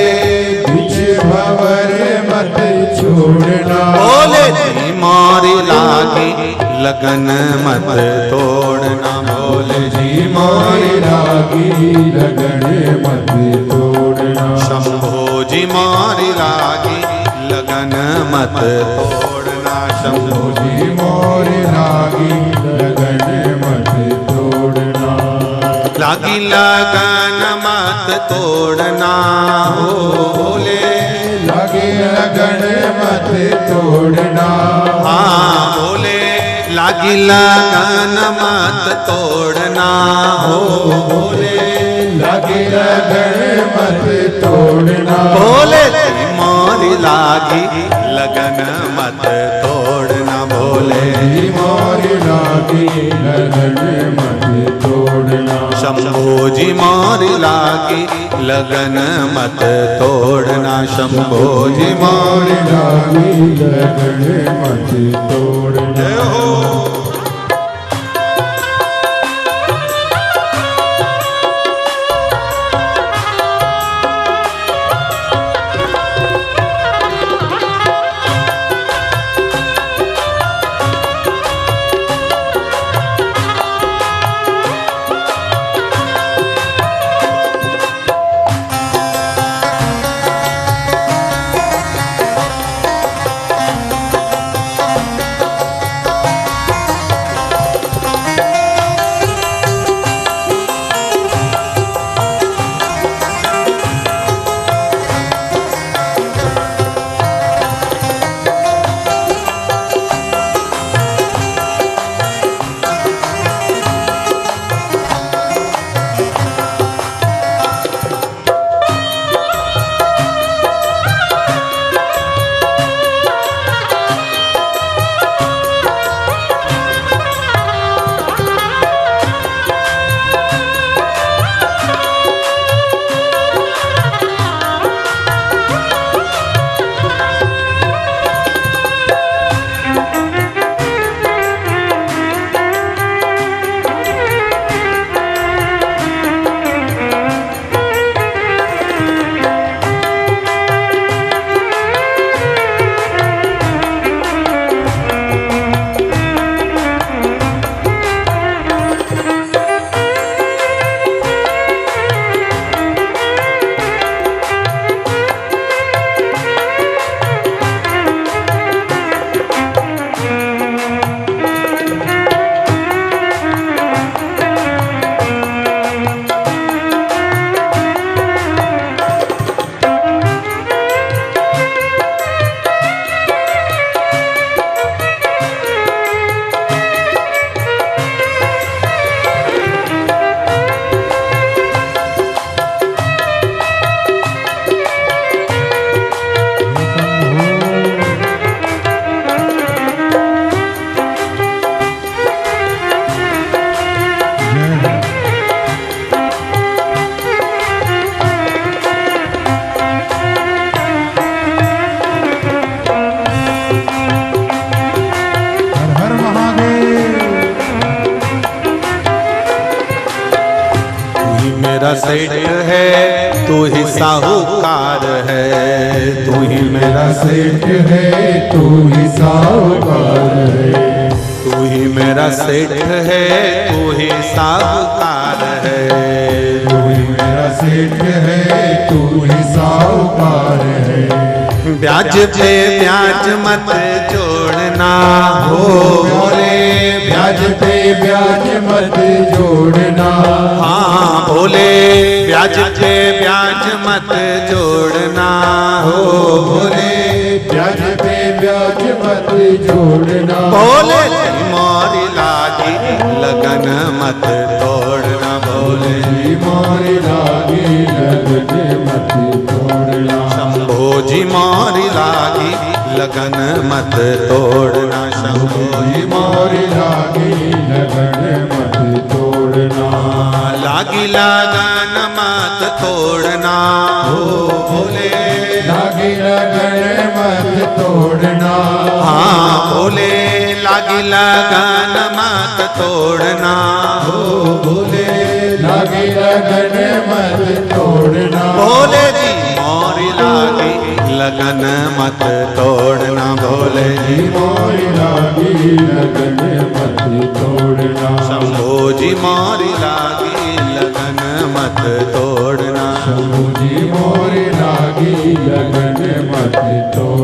बीच भंवर मत छोड़ना, भोले जी मोरी लागी लगन मत तोड़ना, भोले जी मोरी लागी लगन मत तोड़ना, शंभो जी मोरी लागी लगन मत तोड़ना, शंभो जी मोरी लागी लगन मत तोड़ना, लागी लगन मत तोड़ना हो भोले, लागी लगन मत तोड़ना, हाँ भोले लागी लगन मत तोड़ना हो भोले, लागी लगन मत तोड़ना, भोले जी मोरी लागी लगन मत तोड़ना, भोले जी मोरी लागी लगन मत तोड़ना, शंभो जी मोरी लागी लगन मत तोड़ना, शंभो जी मोरी लागी लगन मत तोड़ना। मेरा सेठ है तू ही साहूकार है, तू ही मेरा सेठ है तू ही साहूकार है, तू ही मेरा सेठ है तू ही साहूकार है, तू ही मेरा सेठ है तू ही साहूकार है, ब्याज पे ब्याज मत जोड़ना हो भोले, ब्याज पे ब्याज मत जोड़ना, हाँ भोले ब्याज पे ब्याज मत जोड़ना हो भोले, ब्याज पे ब्याज मत जोड़ना, भोले मोरी लागी लगन मत तोड़ना, भोले मोरी लागी लगन मत तोड़ना, शंभो जी मोरी लागी लगन मत तोड़ना, शंभो जी मोरी लागी लगन मत तोड़ना, लागी लगन मत तोड़ना हो भोले, लागी लगन मत तोड़ना। हाँ भोले लागी लगन मत तोड़ना। भोले लागी लगन मत तोड़ना। भोले जी मोरी लागी लगन मत तोड़ना। भोले जी मोरी लागी लगन मत तोड़ना। शंभो जी मोरी लागी लगन मत तोड़ना। शंभो जी मोरी लागी लगन मत तोड़ना।